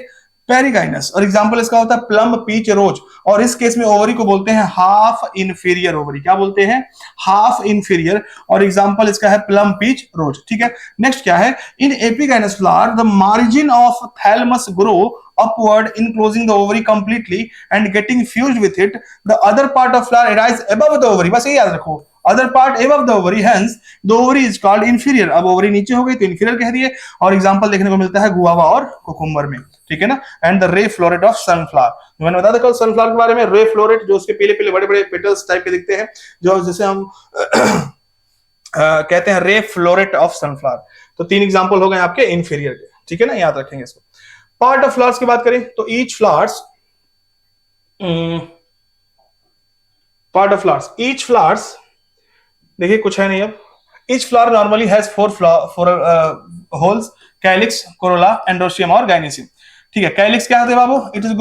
A: पेरिगाइनस। और एग्जांपल इसका होता है प्लम, पीच, रोज। और इस केस में ओवरी को बोलते हैं हाफ इन्फीरियर ओवरी। क्या बोलते हैं? Half inferior. और एग्जांपल इसका है प्लम, पीच, रोज। ठीक है। नेक्स्ट क्या है? In epigynous flower the margin of thalamus grow upward, enclosing the ovary completely and getting fused with it. The other part of flower arises above the ovary. बस ये याद रखो, other part above the ovary, hence the ovary is called inferior. अब ovary नीचे हो गई तो inferior कह दिए। और एग्जांपल देखने को मिलता है गुआवा और कुकुम्बर में। ठीक है ना? एंड द रे फ्लोरेट ऑफ सनफ्लावर, मैंने बताया था कल सनफ्लावर के बारे में। रे फ्लोरेट, जो उसके पीले पीले बड़े बड़े पेटल्स टाइप के दिखते हैं, जो जैसे हम कहते हैं रे फ्लोरेट ऑफ सनफ्लावर। तो 3 एग्जांपल हो गए आपके इंफीरियर के। ठीक है ना? याद रखेंगे इसको। पार्ट ऑफ फ्लावर्स की बात करें तो each flowers, part of flowers, each flowers, देखिए कुछ है नहीं अब। Each flower normally has 4 whorls, calyx, corolla, androecium और गाइनेसियम। ठीक है। कैलिक्स क्या होता है बाबू? It is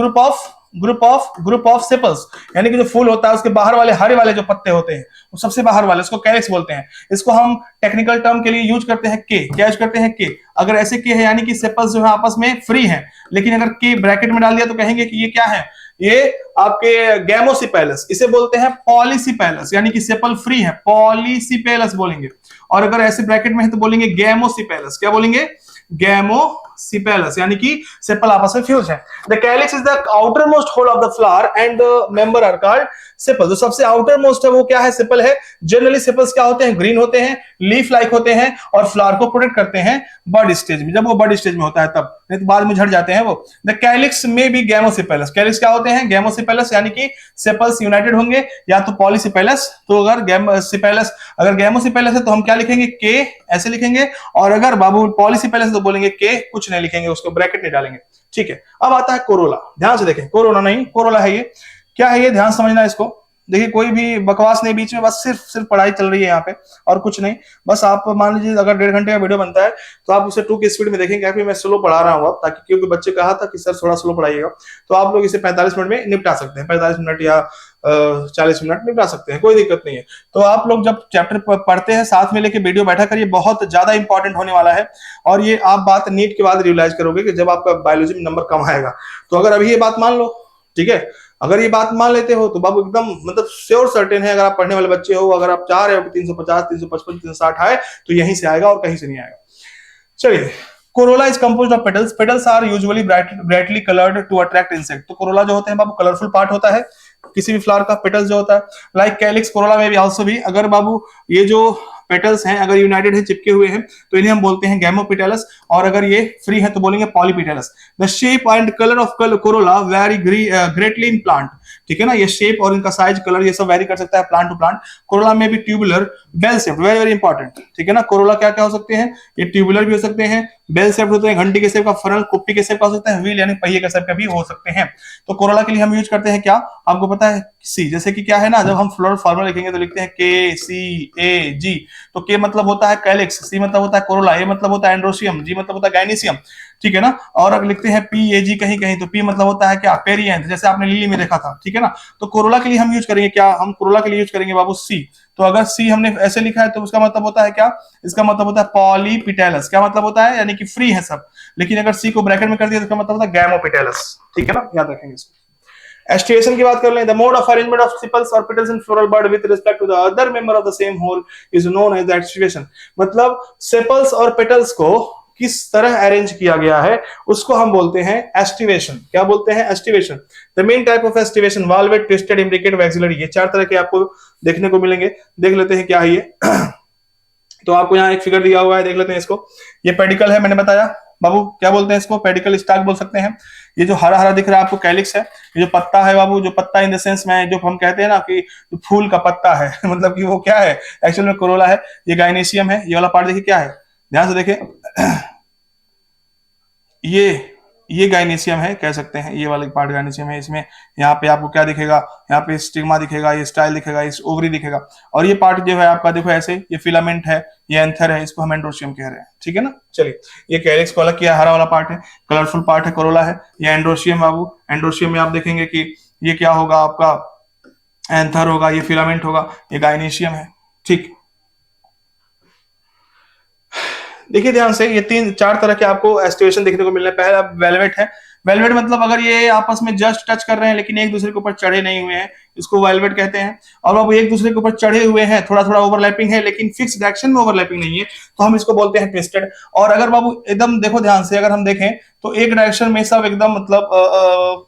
A: group of sepals, यानी कि जो फूल होता है उसके बाहर वाले हरे वाले जो पत्ते होते हैं, वो सबसे बाहर वाले, उसको कैलिक्स बोलते हैं। इसको हम टेक्निकल टर्म के लिए यूज करते हैं के। क्या यूज करते हैं? के। अगर ऐसे के है यानी कि सेपल्स जो है आपस में फ्री हैं, लेकिन अगर के ब्रैकेट में डाल दिया तो कहेंगे कि ये क्या है? ये आपके गैमोसिपेलस। इसे बोलते हैं पॉलीसिपेलस, यानी कि सेपल फ्री है, पॉलीसिपेलस बोलेंगे। और अगर ऐसे ब्रैकेट में है तो बोलेंगे गैमोसिपेलस। क्या बोलेंगे? गैमोसिपेलस, यानी कि सेपल आपस में फ्यूज है। The calyx is the outer most whorl of the flower and the member are called sepal. जो सबसे आउटर मोस्ट है वो क्या है? सेपल है। जनरली सेपल्स क्या होते हैं? ग्रीन होते हैं, लीफ लाइक होते हैं, और फ्लावर को प्रोटेक्ट करते हैं बड स्टेज में, जब वो बड स्टेज में होता है तब, नहीं तो बाद में झड़ जाते हैं वो। द कैलिक्स में भी गैमोसिपेलस। कैलिक्स क्या होते हैं? गैमोसिपेलस, यानी कि सेपल्स यूनाइटेड होंगे, या तो पॉलीसिपेलस। तो अगर गैमोसिपेलस, अगर गैमोसिपेलस है तो हम क्या लिखेंगे? के, ऐसे लिखेंगे। और अगर बाबू पॉलीसिपेलस तो बोलेंगे के, कुछ नहीं लिखेंगे, उसको ब्रैकेट नहीं डालेंगे। ठीक है। अब आता है कोरोला। ध्यान से देखें, कोरोना नहीं, कोरोला है ये। क्या है ये? ध्यान समझना इसको। देखिए कोई भी बकवास नहीं बीच में, बस सिर्फ पढ़ाई चल रही है यहाँ पे और कुछ नहीं। बस आप मान लीजिए अगर 1.5 घंटे का वीडियो बनता है तो आप उसे 2 की स्पीड में देखेंगे। अभी मैं स्लो पढ़ा रहा हूँ अब, ताकि क्योंकि बच्चे कहा था कि सर थोड़ा स्लो पढ़ाइएगा, तो आप लोग इसे 45 मिनट में निपटा सकते हैं। 45 मिनट या 40 मिनट निपटा सकते हैं, कोई दिक्कत नहीं है। तो आप लोग जब चैप्टर पढ़ते हैं साथ में लेके वीडियो बैठा करिए, बहुत ज्यादा इंपॉर्टेंट होने वाला है। और ये आप बात नीट के बाद रियलाइज करोगे कि जब आपका बायोलॉजी में नंबर कम आएगा। तो अगर अभी ये बात मान लो, ठीक है, अगर ये बात मान लेते हो तो बाबू एकदम मतलब श्योर सर्टेन है, अगर आप पढ़ने वाले बच्चे हो, अगर आप चाह रहे हो कि 350, 355, 360 आए तो यहीं से आएगा और कहीं से नहीं आएगा। चलिए, corolla is composed of petals. Petals are usually brightly coloured to attract insect. तो कोरोला जो होते हैं बाबू कलरफुल पार्ट होता है किसी भी फ्लावर का। पेटल्स जो होता है लाइक कैलिक्स, कोरोला में भी आल्सो भी, अगर बाबू ये जो पेटल्स हैं अगर यूनाइटेड है, चिपके हुए हैं, तो इन्हें हम बोलते हैं गैमोपेटलस। और अगर ये फ्री है तो बोलेंगे polypetalous. The shape and colour of Corolla very greatly in plant. ठीक है ना? ये शेप और इनका साइज, कलर, ये सब वेरी कर सकता है प्लांट टू प्लांट। कोरोला में भी tubular, bell shape, very very important. ठीक है ना? कोरोला क्या क्या हो सकते हैं? ये ट्यूबुलर भी हो सकते हैं, बेल शेप होते हैं, घंटी के शेप का, फनल कुप्पी के शेप का हो सकता है, व्हील यानी पहिए के शेप का भी हो सकते हैं। तो कोरोला के लिए हम यूज करते हैं क्या, आपको पता है सी। जैसे कि क्या है ना, जब हम फ्लोरल फॉर्मूला लिखेंगे तो लिखते हैं के सी ए जी। तो के मतलब होता है कैलिक्स, सी मतलब होता है कोरोला, ए मतलब होता है एंड्रोसियम, जी मतलब होता है गाइनीसियम, ठीक है ना। और अगर लिखते हैं पी ए जी कहीं कहीं तो पी मतलब होता है क्या, पेरिएंथ, जैसे आपने लिली में देखा था, ठीक है ना। तो कोरोला के लिए हम यूज करेंगे क्या, हम कोरोला के लिए यूज करेंगे बाबू सी। तो अगर सी हमने ऐसे लिखा है तो उसका मतलब होता है क्या, इसका मतलब होता है पॉलीपिटेलस। क्या मतलब होता है, यानी कि फ्री है सब। लेकिन अगर सी को ब्रैकेट में कर दिया तो इसका मतलब होता है गैमोपिटेलस, ठीक है ना, याद रखेंगे इसको। एस्टिवेशन की बात कर लें, the mode of arrangement of sepals और petals in floral bud with respect to the other member of the same whorl is known as the aestivation. मतलब सेपल्स और पेटल्स को किस तरह अरेंज किया गया है उसको हम बोलते हैं एस्टिवेशन। क्या बोलते हैं, aestivation. The main type of aestivation, valvate, twisted, imbricate, vexillary, ये चार तरह के आपको देखने को मिलेंगे। देख लेते हैं क्या है ये। तो आपको यहाँ एक फिगर दिया हुआ है, देख लेते हैं इसको। ये पेडिकल है, मैंने बताया बाबू, क्या बोलते हैं इसको, पेडिकल स्टाक बोल सकते हैं। ये जो हरा हरा दिख रहा है आपको कैलिक्स है। ये जो पत्ता है बाबू, जो पत्ता इन द सेंस में जो हम कहते हैं ना कि फूल का पत्ता है मतलब कि वो क्या है, एक्चुअल में कोरोला है। ये गाइनेशियम है। ये वाला पार्ट देखिए क्या है, ध्यान से देखें ये गाइनेशियम है, कह सकते हैं ये वाला पार्ट गाइनेशियम है। इसमें यहाँ पे आपको क्या दिखेगा, यहाँ पे स्टिग्मा दिखेगा, ये स्टाइल दिखेगा, इस ओवरी दिखेगा। और ये पार्ट जो है आपका देखो ऐसे, ये फिलामेंट है, ये एंथर है, इसको हम एंड्रोशियम कह रहे हैं, ठीक है ना। चलिए, ये कैलिक्स को अलग किया, हरा वाला पार्ट है, कलरफुल पार्ट है, कोरोला है। ये एंड्रोशियम बाबू, एंड्रोशियम में आप देखेंगे कि ये क्या होगा आपका, एंथर होगा, ये फिलामेंट होगा, ये गाइनेशियम है, ठीक। देखिए ध्यान से, ये तीन चार तरह के आपको एस्टिवेशन देखने को मिल रहे हैं। पहला वेलवेट है। वेलवेट मतलब अगर ये आपस में जस्ट टच कर रहे हैं लेकिन एक दूसरे के ऊपर चढ़े नहीं हुए हैं, इसको वेलवेट कहते हैं। और अब एक दूसरे के ऊपर चढ़े हुए हैं, थोड़ा थोड़ा ओवरलैपिंग है लेकिन फिक्स डायरेक्शन में ओवरलैपिंग नहीं है, तो हम इसको बोलते हैं ट्विस्टेड। और अगर बाबू एकदम देखो ध्यान से, अगर हम देखें तो एक डायरेक्शन में सब एकदम मतलब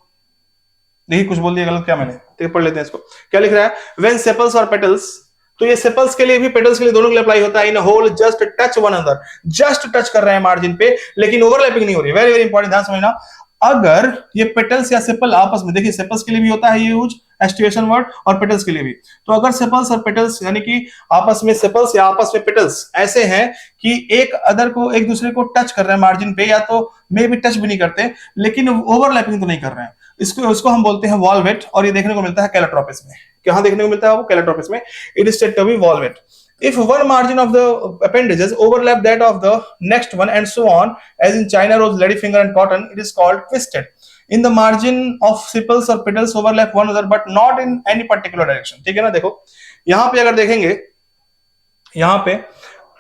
A: देखिए कुछ बोल दिया गलत क्या मैंने, तो पढ़ लेते हैं इसको। क्या लिख रहा है, व्हेन सेपल्स और पेटल्स, तो ये सेपल्स के लिए भी पेटल्स के लिए दोनों के लिए अप्लाई होता है। In whorl just touch one another, just touch कर रहे हैं मार्जिन पे लेकिन ओवरलैपिंग नहीं हो रही। वेरी वेरी इंपॉर्टेंट, ध्यान समझना। अगर ये पेटल्स या सेपल आपस में, देखिए सेपल्स के लिए भी होता है ये यूज एस्टिवेशन वर्ड, और पेटल्स के लिए भी। तो अगर सेपल्स और पेटल्स यानी कि आपस में सेपल्स या आपस में पेटल्स ऐसे हैं कि एक अदर को, एक दूसरे को टच कर रहे हैं मार्जिन पे, या तो मे भी टच भी नहीं करते लेकिन ओवरलैपिंग तो नहीं कर रहे हैं, इसको हम बोलते हैं वॉल्वेट। और ये देखने को मिलता है कैलाट्रोपिस में। कहां देखने को मिलता है वो, कैलाट्रोपिस में। It is said to be valvate if one margin of the appendages overlap that of the next one and so on, as in China rose, ladyfinger and cotton, it is called twisted. In the margin of sepals or petals overlap one another but not in any particular direction, ठीक है ना। देखो यहां पे अगर देखेंगे, यहां पे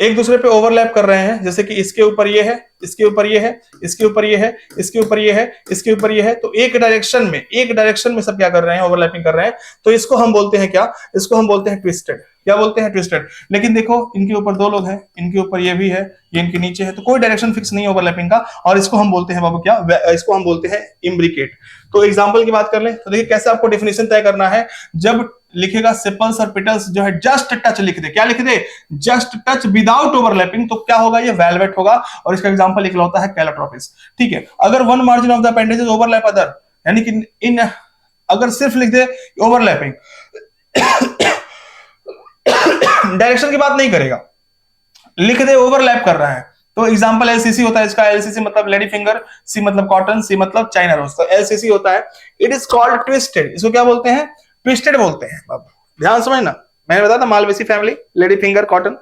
A: एक दूसरे पे ओवरलैप कर रहे हैं, जैसे कि इसके ऊपर ये है, इसके ऊपर ये है, इसके ऊपर ये है, इसके ऊपर ये है, इसके ऊपर ये है, तो एक डायरेक्शन में सब क्या कर रहे हैं, ओवरलैपिंग कर रहे हैं। तो इसको हम बोलते हैं क्या, इसको हम बोलते हैं ट्विस्टेड। क्या बोलते हैं, ट्विस्टेड। लेकिन देखो इनके ऊपर दो लोग हैं, इनके ऊपर ये भी है, ये इनके नीचे है, तो कोई डायरेक्शन फिक्स नहीं है ओवरलैपिंग का, और इसको हम बोलते हैं बाबू क्या, इसको हम बोलते हैं इम्ब्रिकेट। तो एग्जांपल की बात कर लें तो देखिए कैसे आपको डेफिनेशन तय करना है। जब लिखेगा सेपल्स और पेटल्स जो है जस्ट टच लिख दे, क्या लिख दे, जस्ट टच विदाउट ओवरलैपिंग, तो क्या होगा, ये वेलवेट होगा। और इसका एग्जांपल इकलौता है कैलाट्रोपिस, ठीक है। अगर one margin of the appendages overlap other, यानी कि इन अगर सिर्फ लिख दे ओवरलैपिंग, डायरेक्शन की बात नहीं करेगा, लिख दे ओवरलैप कर रहा है, तो एग्जांपल एलसीसी होता है इसका। एलसीसी मतलब लेडी फिंगर, सी मतलब कॉटन, सी मतलब चाइना रोज, तो एलसीसी होता है। इट इज कॉल्ड ट्विस्टेड, इसको क्या बोलते हैं, ट्विस्टेड बोलते हैं। अब ध्यान समझना, मैंने बताया था Malvaceae family, lady finger, cotton.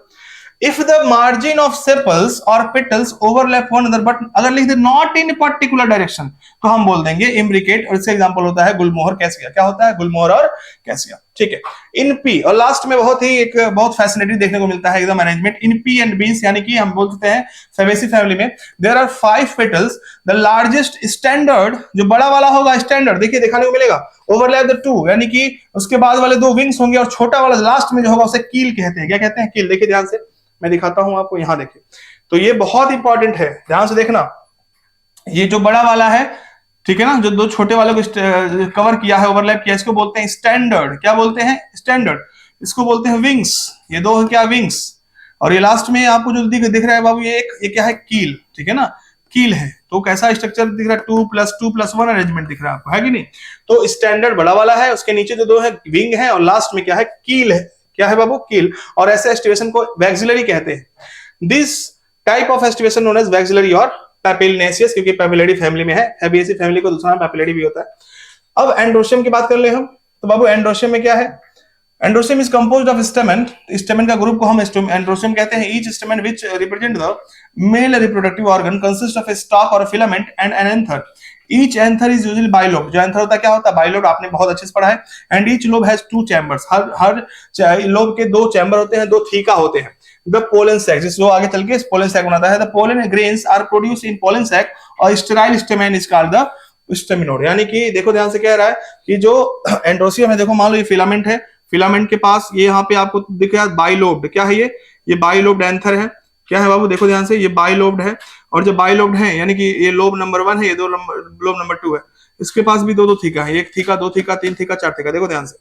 A: If the margin of sepals और petals overlap one other but अगर लिख दे नॉट इन पर्टिकुलर डायरेक्शन, तो हम बोल देंगे इम्ब्रिकेट। और इसका एग्जांपल होता है गुलमोहर, कैसिया। क्या होता है, गुलमोहर और कैसिया, ठीक है। इन पी, और लास्ट में बहुत ही एक बहुत फैसिनेटिंग देखने को मिलता है एकदम arrangement. In pea and beans, यानी कि हम बोलते हैं फेबेसी फैमिली में there are 5 petals, the largest standard, जो बड़ा वाला होगा स्टैंडर्ड, देखिए दिखाने को मिलेगा, ओवरलैप द 2, यानी कि उसके बाद वाले 2 विंग्स होंगे, और छोटा वाला लास्ट में जो होगा उसे कील कहते हैं। क्या कहते हैं, कील। देखिए ध्यान से मैं दिखाता हूं आपको, यहां देखिए, तो ये बहुत इंपॉर्टेंट है, ध्यान से देखना। ये जो बड़ा वाला है, ठीक है ना, जो 2 छोटे वाले को कवर किया है, ओवरलैप किया, इसको बोलते हैं स्टैंडर्ड। क्या बोलते हैं, स्टैंडर्ड। इसको बोलते हैं विंग्स, ये 2 है क्या, विंग्स। और ये लास्ट में आपको जो दिख रहा है बाबू, ये क्या है, कील, ठीक है ना, कील है। तो कैसा स्ट्रक्चर दिख रहा है, 2+2+1 अरेंजमेंट दिख रहा है आपको, है कि नहीं। तो स्टैंडर्ड बड़ा वाला है, उसके नीचे जो 2 है विंग है, और लास्ट में क्या है, कील है। क्या है बाबू, कील। और ऐसे एस्टिवेशन को वैक्सिलरी कहते हैं। This type of aestivation known as vexillary और पैपिलिनेसियस, क्योंकि पैपिलरी फैमिली में है, फैबिएसी फैमिली को दूसरा नाम पैपिलरी भी होता है। अब एंड्रोशियम की बात कर ले हम, तो बाबू एंड्रोशियम में क्या है? Androecium is composed of stamen, stamen का ग्रुप को हम एंड्रोशियम कहते हैं। Each stamen which represent the male reproductive organ consist of a stalk और filament and an anther. Each anther is usually bilobed. जो एंथर होता है क्या होता है? बाइलोब, आपने बहुत अच्छे से पढ़ा है। And each lobe has two chambers, her lobe के दो चैम्बर होते हैं, दो थीका होते हैं। द पोलन सैक, जिसको आगे चल के पोलन सैक बनाता है। The pollen grains are produce in pollen sac और sterile stamen is called the staminode. यानी कि देखो ध्यान से कह रहा है कि जो एंड्रोशियम है, देखो मान लो ये फिलामेंट है, फिलामेंट के पास ये यहाँ पे आपको दिख रहा है बाइलोब्ड। क्या है ये बाइलोब्ड एंथर है। क्या है बाबू? देखो ध्यान से, ये बाइलोब्ड है। और जो बाइलोब्ड है यानी कि ये लोब नंबर 1 है, ये लोब नंबर 2 है। इसके पास भी दो थीका है, एक थीका, दो थीका, तीन थीका, चार थीका। देखो ध्यान से,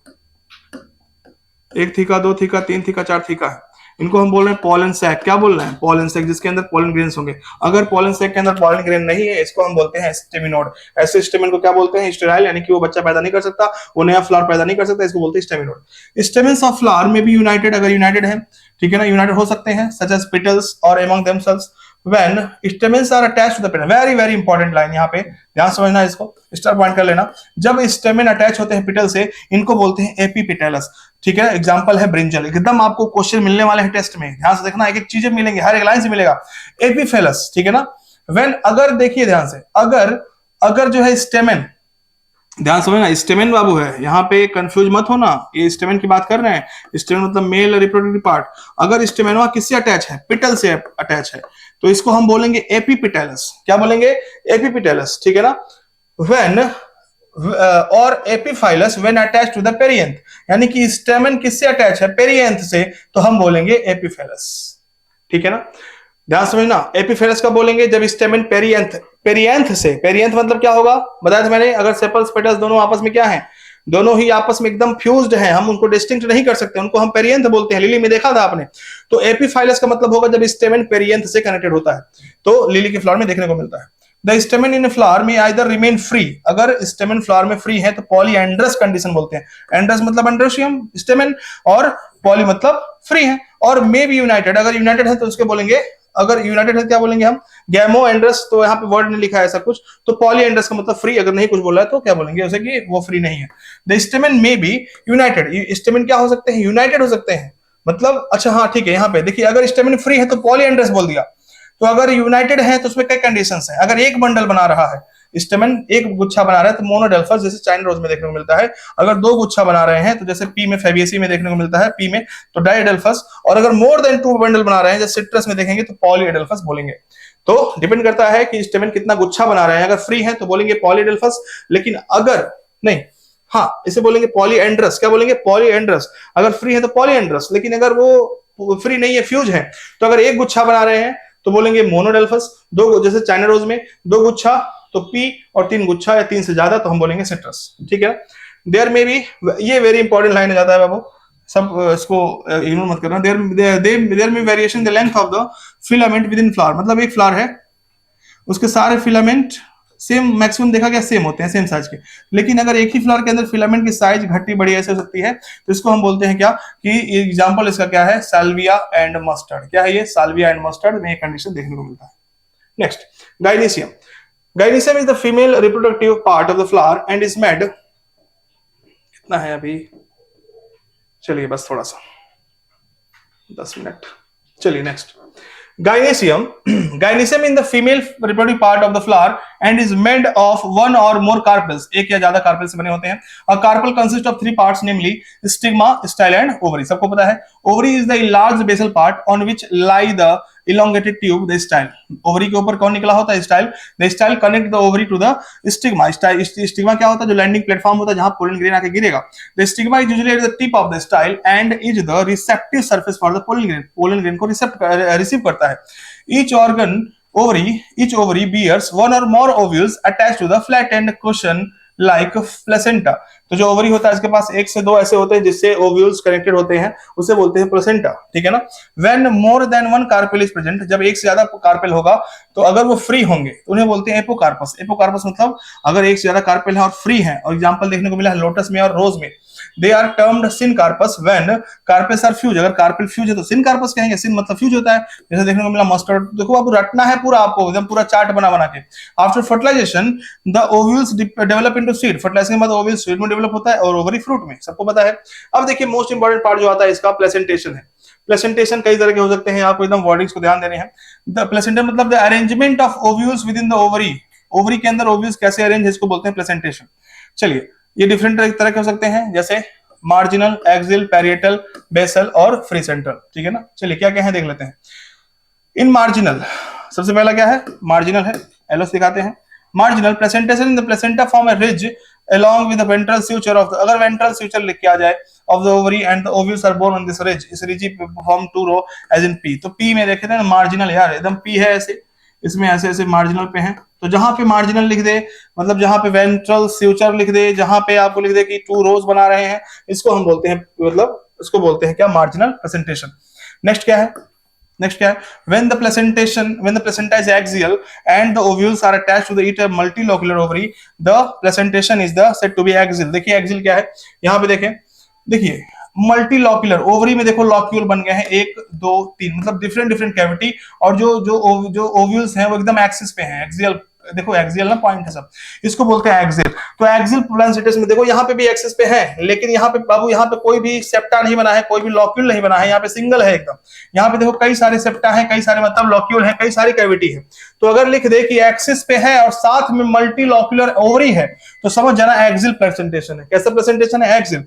A: एक थीका, दो थीका, तीन थीका, चार थीका है। इनको हम बोल रहे हैं पोलन सैक। क्या बोल रहे हैं? पोलन सैक, जिसके अंदर पोलन ग्रेन्स होंगे। अगर पोलन सैक के अंदर पोलन ग्रेन नहीं है, इसको हम बोलते हैं स्टेमिनोड। ऐसे स्टेमिन को क्या बोलते हैं? स्टेराइल, यानी कि वो बच्चा पैदा नहीं कर सकता, वो नया फ्लावर पैदा नहीं कर सकता, इसको बोलते हैं स्टेमिनोड। स्टेमेंस ऑफ फ्लावर में भी यूनाइटेड, अगर यूनाइटेड है, ठीक है ना, यूनाइटेड हो सकते हैं, सच एज पेटल्स और among themselves when stamens are attached to the petal। Very very important line, यहाँ पे ध्यान समझना, इसको स्टार पॉइंट कर लेना। जब स्टेमेन अटैच होते हैं पिटल से, इनको बोलते हैं एपीपिटेलस। ठीक है, एग्जांपल है ब्रिंजल। एकदम आपको क्वेश्चन मिलने वाले हैं टेस्ट में, ध्यान से देखना, एक एक चीजें मिलेंगे, हर एक लाइन से मिलेगा। एपीफेलस, ठीक है ना। व्हेन, अगर देखिए ध्यान से, अगर जो है स्टेमेन, ध्यान समझना, स्टेमेन बाबू है, यहाँ पे कंफ्यूज मत होना, ये स्टेमेन की बात कर रहे हैं। स्टेमेन मतलब मेल रिप्रोडक्टिव पार्ट। अगर स्टेमेनवा किससे अटैच है? पिटल से अटैच है, तो इसको हम बोलेंगे एपीपिटेलस। क्या बोलेंगे? एपीपिटेलस, ठीक है ना। व्हेन और epiphyllous when attach to the perianth, यानी कि स्टेमेन किससे अटैच है? पेरियंथ से, तो हम बोलेंगे एपीफेलस। ठीक है ना, ध्यान समझना। एपीफेलस का बोलेंगे जब स्टेमेन पेरियंथ से, पेरियंथ मतलब क्या होगा बताया था मैंने, अगर सेपल्स पेटल्स दोनों आपस में क्या है? दोनों ही आपस में एकदम फ्यूज्ड हैं, हम उनको डिस्टिंक्ट नहीं कर सकते, उनको हम पेरियंथ बोलते हैं। लिली में देखा था आपने। तो एपीफाइलस का मतलब होगा जब स्टेमेन पेरियंथ से कनेक्टेड होता है, तो लिली के फ्लावर में देखने को मिलता है। द स्टेमेन इन फ्लावर में आइदर रिमेन फ्री, अगर स्टेमेन फ्लावर में फ्री है तो पॉलीएंड्रस कंडीशन बोलते हैं। एंड्रस मतलब एंड्रोशियम स्टेमेन, और पॉली मतलब फ्री है, और मे बी यूनाइटेड, अगर यूनाइटेड है तो उसके बोलेंगे, अगर यूनाइटेड है क्या बोलेंगे हम? गैमो एंड्रस। तो यहाँ पे वर्ड नहीं लिखा है ऐसा कुछ, तो पॉली एंड्रस का मतलब फ्री, अगर नहीं कुछ बोला है तो क्या बोलेंगे उसे कि वो फ्री नहीं है। The stamen may be united, stamen क्या हो सकते हैं? यूनाइटेड हो सकते हैं। मतलब अच्छा हाँ ठीक है, यहाँ पे देखिए, अगर स्टेमेन फ्री है तो पॉली एंड्रस बोल दिया, तो अगर यूनाइटेड है तो उसमें कई कंडीशंस हैं। अगर एक बंडल बना रहा है स्टेमेन, एक गुच्छा बना रहा है, तो मोनोडेल्फस, जैसे चाइना रोज में देखने को मिलता है। अगर दो गुच्छा बना रहे हैं, तो जैसे पी में, फैबिएसी में देखने को मिलता है, पी में तो डाइडेल्फस। और अगर मोर देन 2 बंडल बना रहे हैं, जैसे सिट्रस में देखेंगे, तो पॉलीएडेल्फस बोलेंगे। तो डिपेंड करता है कि स्टेमेन कितना गुच्छा बना रहे हैं। अगर फ्री है तो बोलेंगे पॉलीएडेल्फस, लेकिन अगर नहीं, हाँ इसे बोलेंगे पॉलीएंड्रस। क्या बोलेंगे? पॉलीएंड्रस। अगर फ्री है तो पॉलीएंड्रस, लेकिन अगर वो फ्री नहीं है, फ्यूज है, तो अगर एक गुच्छा बना रहे हैं तो बोलेंगे मोनोडेल्फस। दो, जैसे चाइना रोज में 2 गुच्छा तो पी, और 3 गुच्छा या 3 से ज्यादा तो हम बोलेंगे सिट्रस। ठीक है, देयर में भी, ये वेरी इंपॉर्टेंट लाइन हो जाता है बाबू, सब इसको इग्नोर मत करना। देयर में variation the length of the filament with in flower, मतलब एक फ्लावर है, उसके सारे फिलामेंट सेम, मैक्सिमम देखा गया सेम होते हैं, सेम साइज के। लेकिन अगर एक ही फ्लावर के अंदर फिलामेंट की साइज घटी बड़ी ऐसे हो सकती है, तो इसको हम बोलते हैं क्या, कि एग्जांपल इसका क्या है? Salvia and mustard. क्या है ये? साल्विया एंड मस्टर्ड में कंडीशन देखने को मिलता है। Next, gynoecium. Gynoecium is the female reproductive part of the flower and is made, कितना है अभी, चलिए बस थोड़ा सा 10 मिनट, चलिए next. Gynoecium, gynoecium in the female reproductive part of the flower and is made of 1 or more carpels, एक या ज्यादा कार्पेल से बने होते हैं। A carpel consists of 3 parts, namely stigma, style and ovary। सबको पता है, ovary is the enlarged basal part on which lie the elongated tube, the style। Ovary के ऊपर कौन निकला होता है? Style. The style connect the ovary to the stigma. Stigma क्या होता है? जो लैंडिंग प्लेटफॉर्म होता है जहां पोलन ग्रेन आके गिरेगा। The stigma is usually at the tip of the style and is the receptive surface for the pollen grain. Pollen grain को रिसीव करता है। Each organ ovary, each ovary bears 1 or more ovules attached to the flattened cushion like placenta. तो जो ovary होता है इसके पास एक से दो ऐसे होते हैं जिससे ओव्यूल्स कनेक्टेड होते हैं, उसे बोलते हैं प्लेसेंटा, ठीक है ना। When more than one carpel is present, जब एक से ज्यादा कार्पेल होगा तो अगर वो फ्री होंगे तो उन्हें बोलते हैं एपोकार्पस। एपोकार्पस मतलब अगर एक से ज्यादा कार्पेल है और फ्री है, और एग्जांपल देखने को मिला है लोटस में और रोज में। They are termed syncarpous when carpels are fuse, अगर कार्पेल फ्यूज है तो सिनकार्पस कहेंगे, सिन मतलब फ्यूज होता है। जैसे देखने को मिला मस्टर्ड, देखो आपको रटना है पूरा, आपको एकदम पूरा चार्ट बना बना के। After fertilisation the ovules develop into seed, fertilisation के बाद ओव्यूल सीड में डेवलप होता है और ओवरी फ्रूट में, सबको पता है। अब देखिए मोस्ट इंपोर्टेंट पार्ट जो आता है इसका प्लेसेंटेशन है। प्लेसेंटेशन कई तरह के हो सकते हैं, आपको एकदम वर्डिंग्स को ध्यान देने हैं। द प्लेसेंटा मतलब the arrangement of ovules with in the ovary, ovary के अंदर ओव्यूल्स कैसे अरेंज है इसको बोलते हैं प्लेसेंटेशन। चलिए ये डिफरेंट तरह के हो सकते हैं, जैसे मार्जिनल, एक्सियल, पैरिएटल, बेसल और फ्री सेंट्रल, ठीक है ना। चलिए क्या क्या है देख लेते हैं। इन मार्जिनल सबसे पहला क्या है, मार्जिनल है, एलो दिखाते हैं। Marginal placentation in the placenta form a ridge along with the ventral suture of the, अगर ventral suture लिख के आ जाए of the ovary and the ovules are born on this ridge, इस ridge form two row as in P, तो P में देखे थे ना मार्जिनल, यार एकदम P है ऐसे, इसमें ऐसे ऐसे मार्जिनल पे है, तो जहां पे मार्जिनल लिख दे मतलब जहां पे वेंट्रल फ्यूचर लिख दे, जहां पे आपको लिख दे कि टू रोज बना रहे हैं, इसको हम बोलते हैं, मतलब इसको बोलते हैं क्या, मार्जिनल प्रेजेंटेशन। नेक्स्ट क्या है, नेक्स्ट क्या है, when the placenta is axial and the ovules are attached to the each multilocular ovary, the placentation is the said to be axial। देखिए axial क्या है, यहाँ पे देखें, देखिए मल्टीलॉक्यूलर ओवरी में देखो लॉक्यूल बन गए हैं, एक दो तीन, मतलब डिफरेंट डिफरेंट कैविटी, और जो ओव्यूल्स हैं वो एकदम एक्सिस पे हैं, एक्सियल, देखो एक्सियल ना पॉइंट है सब, इसको बोलते हैं एक्सियल। तो एक्सियल प्लासेंटेशन में देखो यहाँ पे भी एक्सिस पे है, लेकिन यहाँ पे बाबू यहाँ पे कोई भी सेप्टा नहीं बना है, कोई भी लॉक्यूल नहीं बना है, यहाँ पे सिंगल है एकदम। यहाँ पे देखो कई सारे सेप्टा है, कई सारे मतलब लॉक्यूल है, कई सारी कैविटी है। तो अगर लिख दे कि एक्सिस पे है और साथ में मल्टी लॉक्यूलर ओवरी है तो समझ जाना एक्सियल प्रेजेंटेशन है। कैसा प्रेजेंटेशन है, एक्सियल।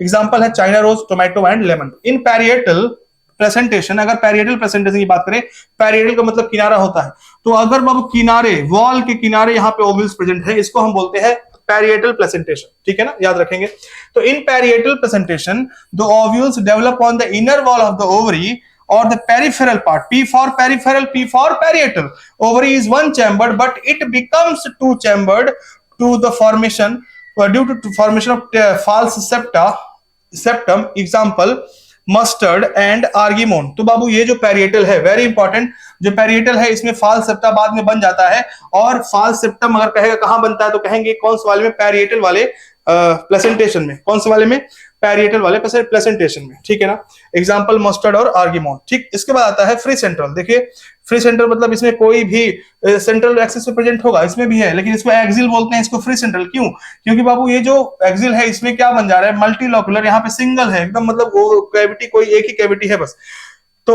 A: एग्जांपल है China rose, tomato and lemon. In parietal presentation, अगर पैरिएटल प्रेजेंटेशन की बात करें, पैरिएटल का मतलब किनारा होता है, तो अगर बाबू किनारे, वॉल के किनारे यहाँ पे ओव्यूल्स प्रेजेंट है, इसको हम बोलते हैं पैरिएटल प्रेजेंटेशन, ठीक है ना, याद रखेंगे। तो in parietal presentation the ovules develop on the inner wall of the ovary or the peripheral part, P for peripheral, P for parietal. Ovary is one chambered but it becomes two chambered to the formation due to formation of false septum, example mustard and argemone. तो बाबू ये जो parietal है, very important, जो parietal है इसमें false septa बाद में बन जाता है, और फाल्स सेप्टम अगर कहेगा कहां बनता है तो कहेंगे कौन से वाले में, पैरिएटल वाले प्लेसेंटेशन में। कौन से वाले में, पैरिएटल वाले प्लेसेंटेशन में, ठीक है ना। एग्जांपल मस्टर्ड और आर्गीमोन, ठीक। इसके बाद आता है फ्री सेंट्रल। देखिए फ्री सेंट्रल मतलब इसमें कोई भी सेंट्रल एक्सिस पे प्रेजेंट होगा, इसमें भी है, लेकिन इसको एक्सियल बोलते हैं, इसको फ्री सेंट्रल। क्यों, क्योंकि बाबू ये जो एक्सियल है इसमें क्या बन जा रहा है, मल्टीलॉक्यूलर, यहाँ पे सिंगल है एकदम, मतलब वो कैविटी कोई एक ही कैविटी है बस। तो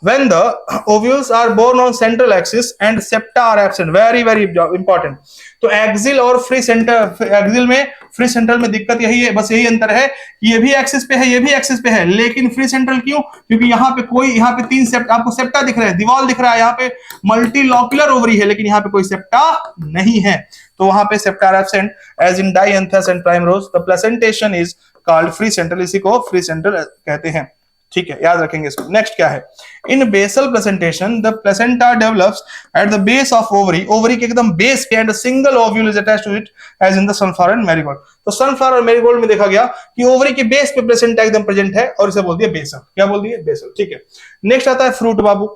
A: when the ovules are born on central axis and septa are absent, very very important। तो एक्सियल और फ्री सेंटर, एक्सियल में फ्री सेंट्रल में दिक्कत यही है, बस यही अंतर है कि ये भी एक्सिस पे है, ये भी एक्सिस पे है, लेकिन फ्री सेंट्रल क्यों, क्योंकि यहाँ पे कोई, यहाँ पे तीन सेप्टा, आपको सेप्टा दिख रहा है, दीवाल दिख रहा है, यहाँ पे मल्टीलॉक्यूलर ओवरी है, लेकिन यहाँ पे कोई सेप्टा नहीं है, तो वहां पे septa are absent as in dianthus and primrose. The placentation is called free central, इसी को फ्री सेंट्रल कहते हैं, ठीक है, याद रखेंगे इसको। नेक्स्ट क्या है, in basal placentation the placenta develops at the base of ovary, ovary के एकदम बेस पे, and a single ovule is attached to it as in the sunflower and marigold. तो सनफ्लावर और मैरीगोल्ड में देखा गया कि ओवरी के बेस पे प्लेसेंटा एकदम प्रेजेंट है, और इसे बोल दिया बेसल। क्या बोल दिया, बेसल, ठीक है। नेक्स्ट आता है fruit Babu.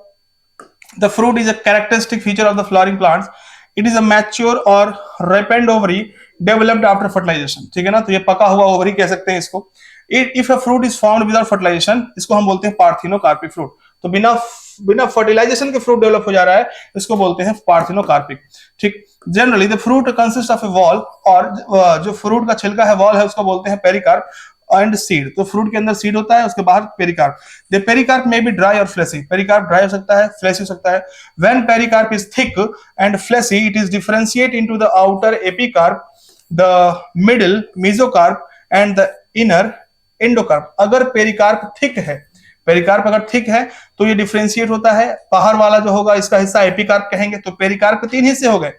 A: The fruit is a characteristic feature of the flowering plants. It is a mature और ripened ovary developed after fertilization, ठीक है ना। तो ये पका हुआ ओवरी कह सकते हैं इसको। If a fruit is found without fertilisation, इसको हम बोलते हैं पार्थिनोकार्पिक फ्रूट। तो बिना फर्टिलाइजेशन के फ्रूट डेवलप हो जा रहा है, इसको बोलते हैं पार्थिनोकार्पिक, ठीक। Generally the fruit consist of A wall, और जो फ्रूट का छिलका है, वॉल है, उसको बोलते हैं पेरिकार्प एंड सीड। तो फ्रूट के अंदर सीड होता है, उसके बाहर पेरिकार्प। द पेरिकार्प में बी ड्राई और फ्लेसी, पेरिकार्प ड्राई हो सकता है, फ्लेसी हो सकता है। When pericarp is thick and fleshy, it is differentiate into the outer epicarp, the middle mesocarp and the inner endocarp. अगर पेरिकार्प थिक है, पेरिकार्प अगर थिक है तो ये डिफरेंशिएट होता है, बाहर वाला जो होगा इसका हिस्सा एपिकार्प कहेंगे। तो पेरिकार्प के तीन हिस्से हो गए,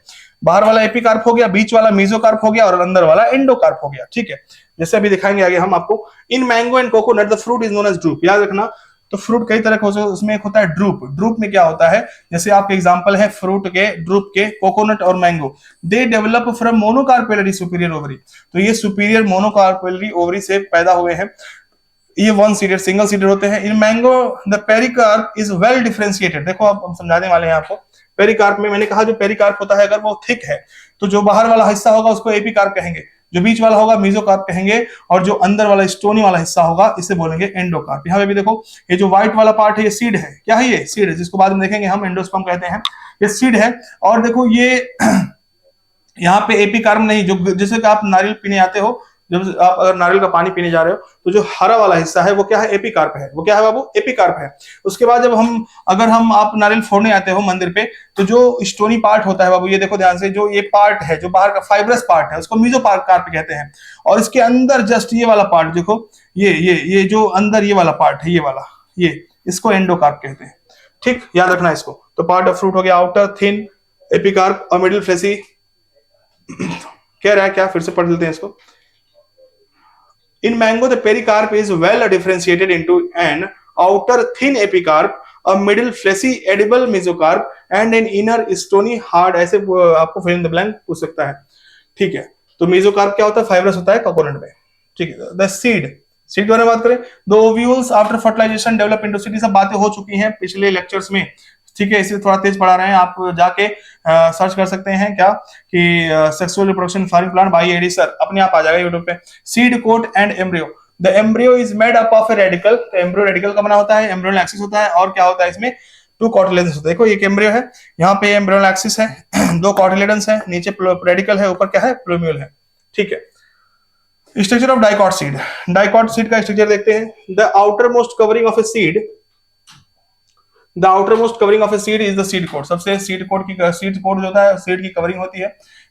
A: बाहर वाला एपिकार्प हो गया, बीच वाला मेसोकार्प हो गया, और अंदर वाला एंडोकार्प हो गया, ठीक है। जैसे अभी दिखाएंगे आगे हम आपको। In mango and coconut the fruit is known as drupe, याद रखना तो फ्रूट कई तरह का हो सकता है, उसमें एक होता है ड्रूप। ड्रूप में क्या होता है, जैसे आपके एग्जांपल है फ्रूट के ड्रूप के कोकोनट और mango, they develop from monocarpellary superior ovary. तो ये सुपीरियर मोनोकार्पेलरी ओवरी से पैदा हुए हैं, ये वन सीडेड सिंगल सीडेड होते हैं। In mango the pericarp is well differentiated. देखो आप हम समझाने वाले हैं आपको। पेरिकार्प में मैंने कहा जो पेरिकार्प होता है अगर वो थिक है तो जो बाहर वाला हिस्सा होगा उसको एपिकार्प कहेंगे, जो बीच वाला होगा मेसोकार्प कहेंगे, और जो अंदर वाला स्टोनी वाला हिस्सा होगा इसे बोलेंगे एंडोकार्प। यहाँ पे भी देखो ये जो व्हाइट वाला पार्ट है ये सीड है, क्या है ये सीड है, जिसको बाद में देखेंगे हम एंडोस्पर्म कहते हैं, ये सीड है। और देखो ये यहाँ पे एपिकार्प नहीं, जो जैसे कि आप नारियल पीने आते हो, जब आप अगर नारियल का पानी पीने जा रहे हो तो जो हरा वाला हिस्सा है वो क्या है, एपिकार्प है। वो क्या है बाबू, एपिकार्प है। उसके बाद जब हम अगर हम आप नारियल फोड़ने आते हो मंदिर पे तो जो स्टोनी पार्ट होता है बाबू, ये देखो ध्यान से, जो ये पार्ट है जो बाहर का फाइब्रस पार्ट है उसको मेसोकार्प कहते हैं। और इसके अंदर जस्ट ये वाला पार्ट देखो, ये जो अंदर ये वाला पार्ट है, ये वाला, ये इसको एंडोकार्प कहते हैं। ठीक, याद रखना इसको। तो पार्ट ऑफ फ्रूट हो गया आउटर थिन एपिकार्प और मिडिल फ्लेसी। कह रहा है क्या, फिर से पढ़ लेते हैं इसको। In mango, the pericarp is well differentiated into an outer thin epicarp, a middle fleshy edible mesocarp, and an inner stony hard। ऐसे आपको fill in the blank पूछ सकता है। ठीक है, तो mesocarp क्या होता है, फाइब्रस होता है कोकोनट में। ठीक है, the seed के बारे में बात करें, the ovules after fertilization develop into seed। सब बातें हो चुकी हैं पिछले लेक्चर्स में। ठीक है, इसलिए थोड़ा तेज पढ़ा रहे हैं, आप जाके सर्च कर सकते हैं क्या कि sexual reproduction flowering plant by AD sir, अपने आप आ जाएगा यूट्यूब पे। Seed coat and embryo, the embryo is made up of a radicle. तो एम्ब्रियो रेडिकल का बना होता है, एम्ब्रियोनल एक्सिस होता है, और क्या होता है इसमें, टू कॉटिलेडन्स होते हैं। देखो ये एम्ब्रियो है, यहाँ पे एम्ब्रियोनल एक्सिस है, दो कॉटिलेडन्स है, नीचे रेडिकल है, ऊपर क्या है, प्लूम्यूल है। ठीक है, structure of dicot seed. Dicot seed का स्ट्रक्चर देखते हैं। The outer most covering of a seed, the outer most covering of a seed is the seed coat. सबसे सीड कोट जो होता है सीड की कवरिंग होती है।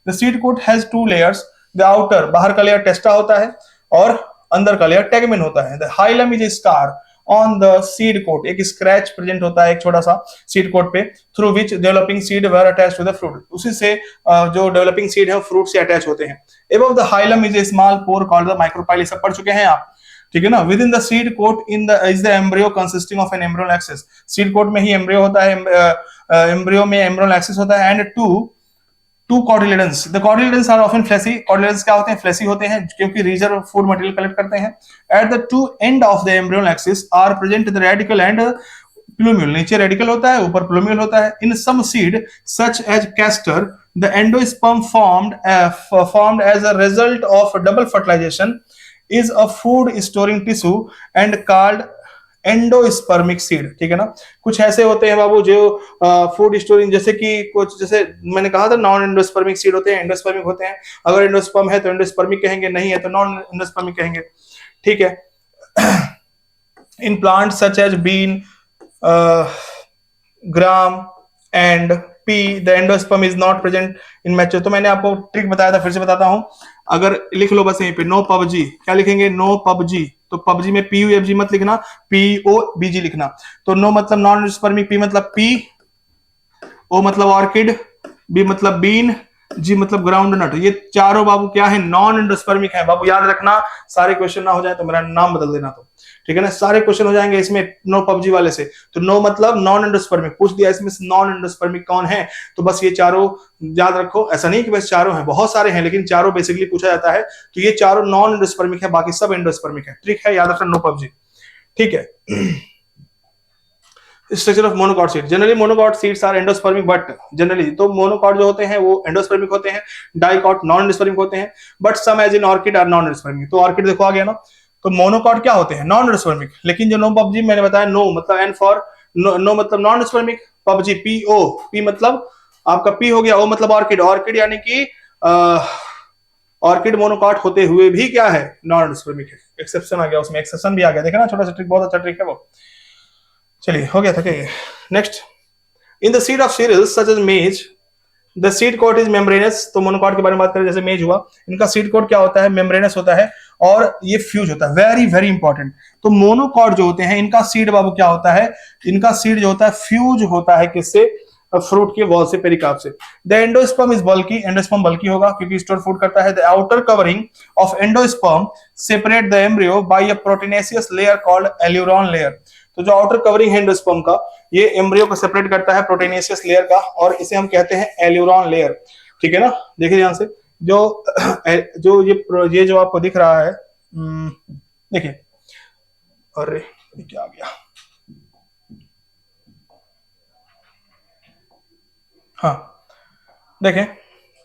A: The seed coat has two layers, the outer बाहर का लेयर टेस्टा होता है और अंदर का लेयर टेगमेन होता है। The hilum is a scar on the seed coat, एक स्क्रैच प्रेजेंट होता है एक छोटा सा सीड कोट पे, through which developing seed were attached to the fruit. उसी से जो डेवलपिंग सीड है फ्रूट से अटैच होते हैं। Above the hilum is a small pore called the micropyle. सब पढ़ चुके हैं आप, ठीक है ना। Within the seed coat is the embryo consisting of an embryonal axis. Seed coat में ही एम्ब्रियो होता है, एम्ब्रियो में एम्ब्रियोनल एक्सिस होता है, and two cotyledons. The cotyledons are often fleshy. Cotyledons क्या होते हैं, फ्लेसी होते हैं, क्योंकि रिजर्व फूड मटेरियल कलेक्ट करते हैं। At the two end of the embryonal axis are present the radical and plumule. नीचे रेडिकल होता है, ऊपर प्लूम्यूल होता है। In some seed such as castor, the endosperm formed as a result of double fertilization is a food storing tissue and called endospermic seed. ठीक है ना, कुछ ऐसे होते हैं बाबू जो फूड स्टोरिंग, जैसे कि कुछ, जैसे मैंने कहा था नॉन एंडोस्पर्मिक सीड होते हैं, एंडोस्पर्मिक होते हैं। अगर एंडोस्पर्म है तो एंडोस्पर्मिक कहेंगे, नहीं है तो नॉन एंडोस्पर्मिक कहेंगे। ठीक है, in plant such as bean, gram and pea, the endosperm is not present in mature. तो मैंने आपको ट्रिक बताया था, फिर से बताता हूं। अगर लिख लो बस यहीं पे, नो पबजी, क्या लिखेंगे, नो पबजी। तो पबजी में पी यू एफ जी मत लिखना, पी ओ बी जी लिखना। तो नो मतलब नॉन एंडोस्पर्मिक, पी मतलब पी, ओ मतलब ऑर्किड, बी मतलब बीन, जी मतलब ग्राउंड नट। ये चारों बाबू क्या है, नॉन एंडोस्पर्मिक है। बाबू याद रखना, सारे क्वेश्चन ना हो जाए तो मेरा नाम बदल देना। तो ठीक है ना, सारे क्वेश्चन हो जाएंगे इसमें नो पबजी वाले से। तो नो मतलब नॉन एंडोस्पर्मिक, पूछ दिया इसमें नॉन एंडोस्पर्मिक कौन है, तो बस ये चारों याद रखो। ऐसा नहीं कि बस चारों हैं, बहुत सारे हैं, लेकिन चारों बेसिकली पूछा जाता है। तो ये चारों नॉन एंडोस्पर्मिक है, बाकी सब एंडोस्पर्मिक है। ट्रिक है, याद रखना, नो पबजी। ठीक है, structure of monocot seed. Generally monocot seeds are endospermic, but generally तो मोनोकॉट जो होते हैं वो एंडोस्पर्मिक होते हैं, डाइकॉट नॉन एंडोस्पर्मिक होते हैं, but some as in orchid are non endospermic. तो ऑर्किड देखो आ गया ना, तो मोनोकॉट क्या होते हैं, नॉन एंडोस्पर्मिक। लेकिन जो नो पबजी मैंने बताया, नो मतलब एन फॉर नो मतलब non endospermic, PUBG P O, P मतलब आपका पी हो गया, ओ मतलब ऑर्किड, ऑर्किड यानी कि ऑर्किड मोनोकॉट होते हुए भी क्या है, नॉन एंडोस्पर्मिक है। एक्सेप्शन आ गया, उसमें एक्सेप्शन भी आ गया, देखा ना, छोटा सा ट्रिक, बहुत अच्छा ट्रिक है वो। चलिए हो गया था क्या ये। Next, in the seed of cereals such as maize, the seed coat is membranous. तो मोनोकॉट के बारे में बात करें, जैसे मेज हुआ, इनका सीड कोट क्या होता है, मेम्ब्रेनस होता है और ये फ्यूज होता है। Very very important. तो मोनोकॉट जो होते हैं इनका सीड बाबू क्या होता है, इनका सीड जो होता है फ्यूज होता है किससे, फ्रूट के वॉल से, पेरिकार्प से। The endosperm is bulky, endosperm bulky होगा क्योंकि स्टोर फूड करता है। The outer covering of endosperm separate the embryo by a proteinaceous layer called aleurone layer. तो जो आउटर कवरिंग है एंडोस्पर्म का, ये एम्ब्रियो को सेपरेट करता है प्रोटीनेशियस लेयर का, और इसे हम कहते हैं एल्यूरॉन लेयर। ठीक है ना, देखिए ध्यान से, जो ये जो आपको दिख रहा है, देखिए, अरे ये क्या आ गया, हाँ देखें,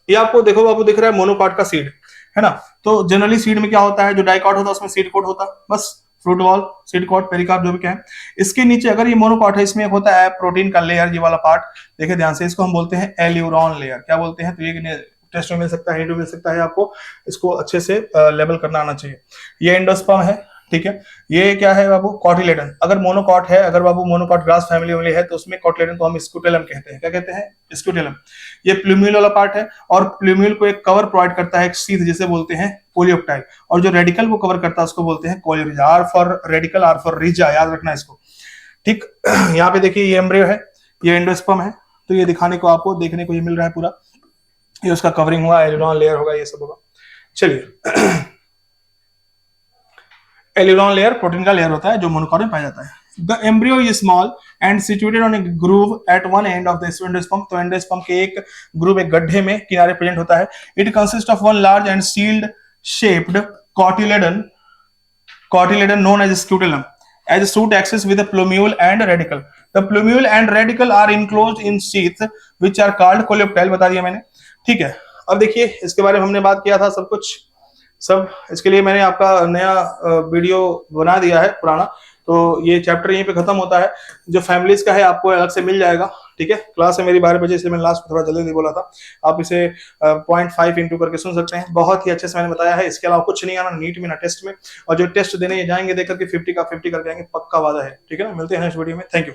A: ये आपको देखो बाबू दिख रहा है मोनोकॉट का सीड, है ना। तो जनरली सीड में क्या होता है, जो डाइकॉट होता है उसमें सीड कोट होता है, बस fruit wall, seed coat, pericarp, जो भी कहें। इसके नीचे अगर ये मोनोकॉट है, इसमें एक होता है प्रोटीन का लेयर, ये वाला पार्ट, देखिए ध्यान से, इसको हम बोलते हैं एल्यूरॉन लेयर। क्या बोलते हैं, तो ये टेस्ट में मिल सकता है, हिंट में मिल सकता है आपको, इसको अच्छे से लेवल करना आना चाहिए। ये एंडोस्पर्म है, ठीक है। ये क्या है बाबू, कॉटिलेडन। अगर मोनोकॉट है, अगर बाबू मोनोकॉट ग्रास फैमिली वाली है, तो उसमें कॉटिलेडन को हम स्क्यूटेलम कहते हैं। क्या कहते हैं, स्क्यूटेलम। ये प्लूम्यूल वाला पार्ट है, और प्लूम्यूल को एक कवर प्रोवाइड करता है, एक सीध जिसे बोलते हैं कोलियोप्टाइल, और जो रेडिकल को कवर करता है उसको बोलते हैं coleorhiza. R for radical, R for rhiza, याद रखना इसको, ठीक। यहाँ पे देखिए ये एम्ब्रियो है, ये एंडोस्पर्म है, तो ये दिखाने को आपको देखने को ये मिल रहा है पूरा, ये उसका कवरिंग हुआ, एल्यूरॉन लेयर होगा, ये सब होगा। चलिए, एल्यूरॉन लेयर प्रोटीन का लेयर होता है जो मोनोकॉट में पाया जाता है। The embryo is small and situated on a groove at one end of the endosperm. तो एंडोस्पर्म के एक ग्रूव, एक गड्ढे में किनारे प्रेजेंट होता है। It consist of one large and shield shaped cotyledon known as scutellum as a shoot axis with a plumule and radicle. The plumule and radicle are enclosed in sheath which are called coleoptile, बता दिया मैंने, ठीक है। अब देखिए, इसके बारे में हमने बात किया था सब कुछ, सब इसके लिए मैंने आपका नया वीडियो बना दिया है पुराना, तो ये चैप्टर यहीं पे खत्म होता है। जो फैमिलीज का है आपको अलग से मिल जाएगा, ठीक है। क्लास है मेरी 12 बजे, इसलिए मैंने लास्ट में थोड़ा जल्दी बोला था। आप इसे 0.5 इंटू करके सुन सकते हैं, बहुत ही अच्छे से मैंने बताया है। इसके अलावा कुछ नहीं आना नीट में ना टेस्ट में, और जो टेस्ट देने जाएंगे देकर के 50 का 50 करके आएंगे, पक्का वादा है, ठीक है ना। मिलते हैं नेक्स्ट वीडियो में, थैंक यू।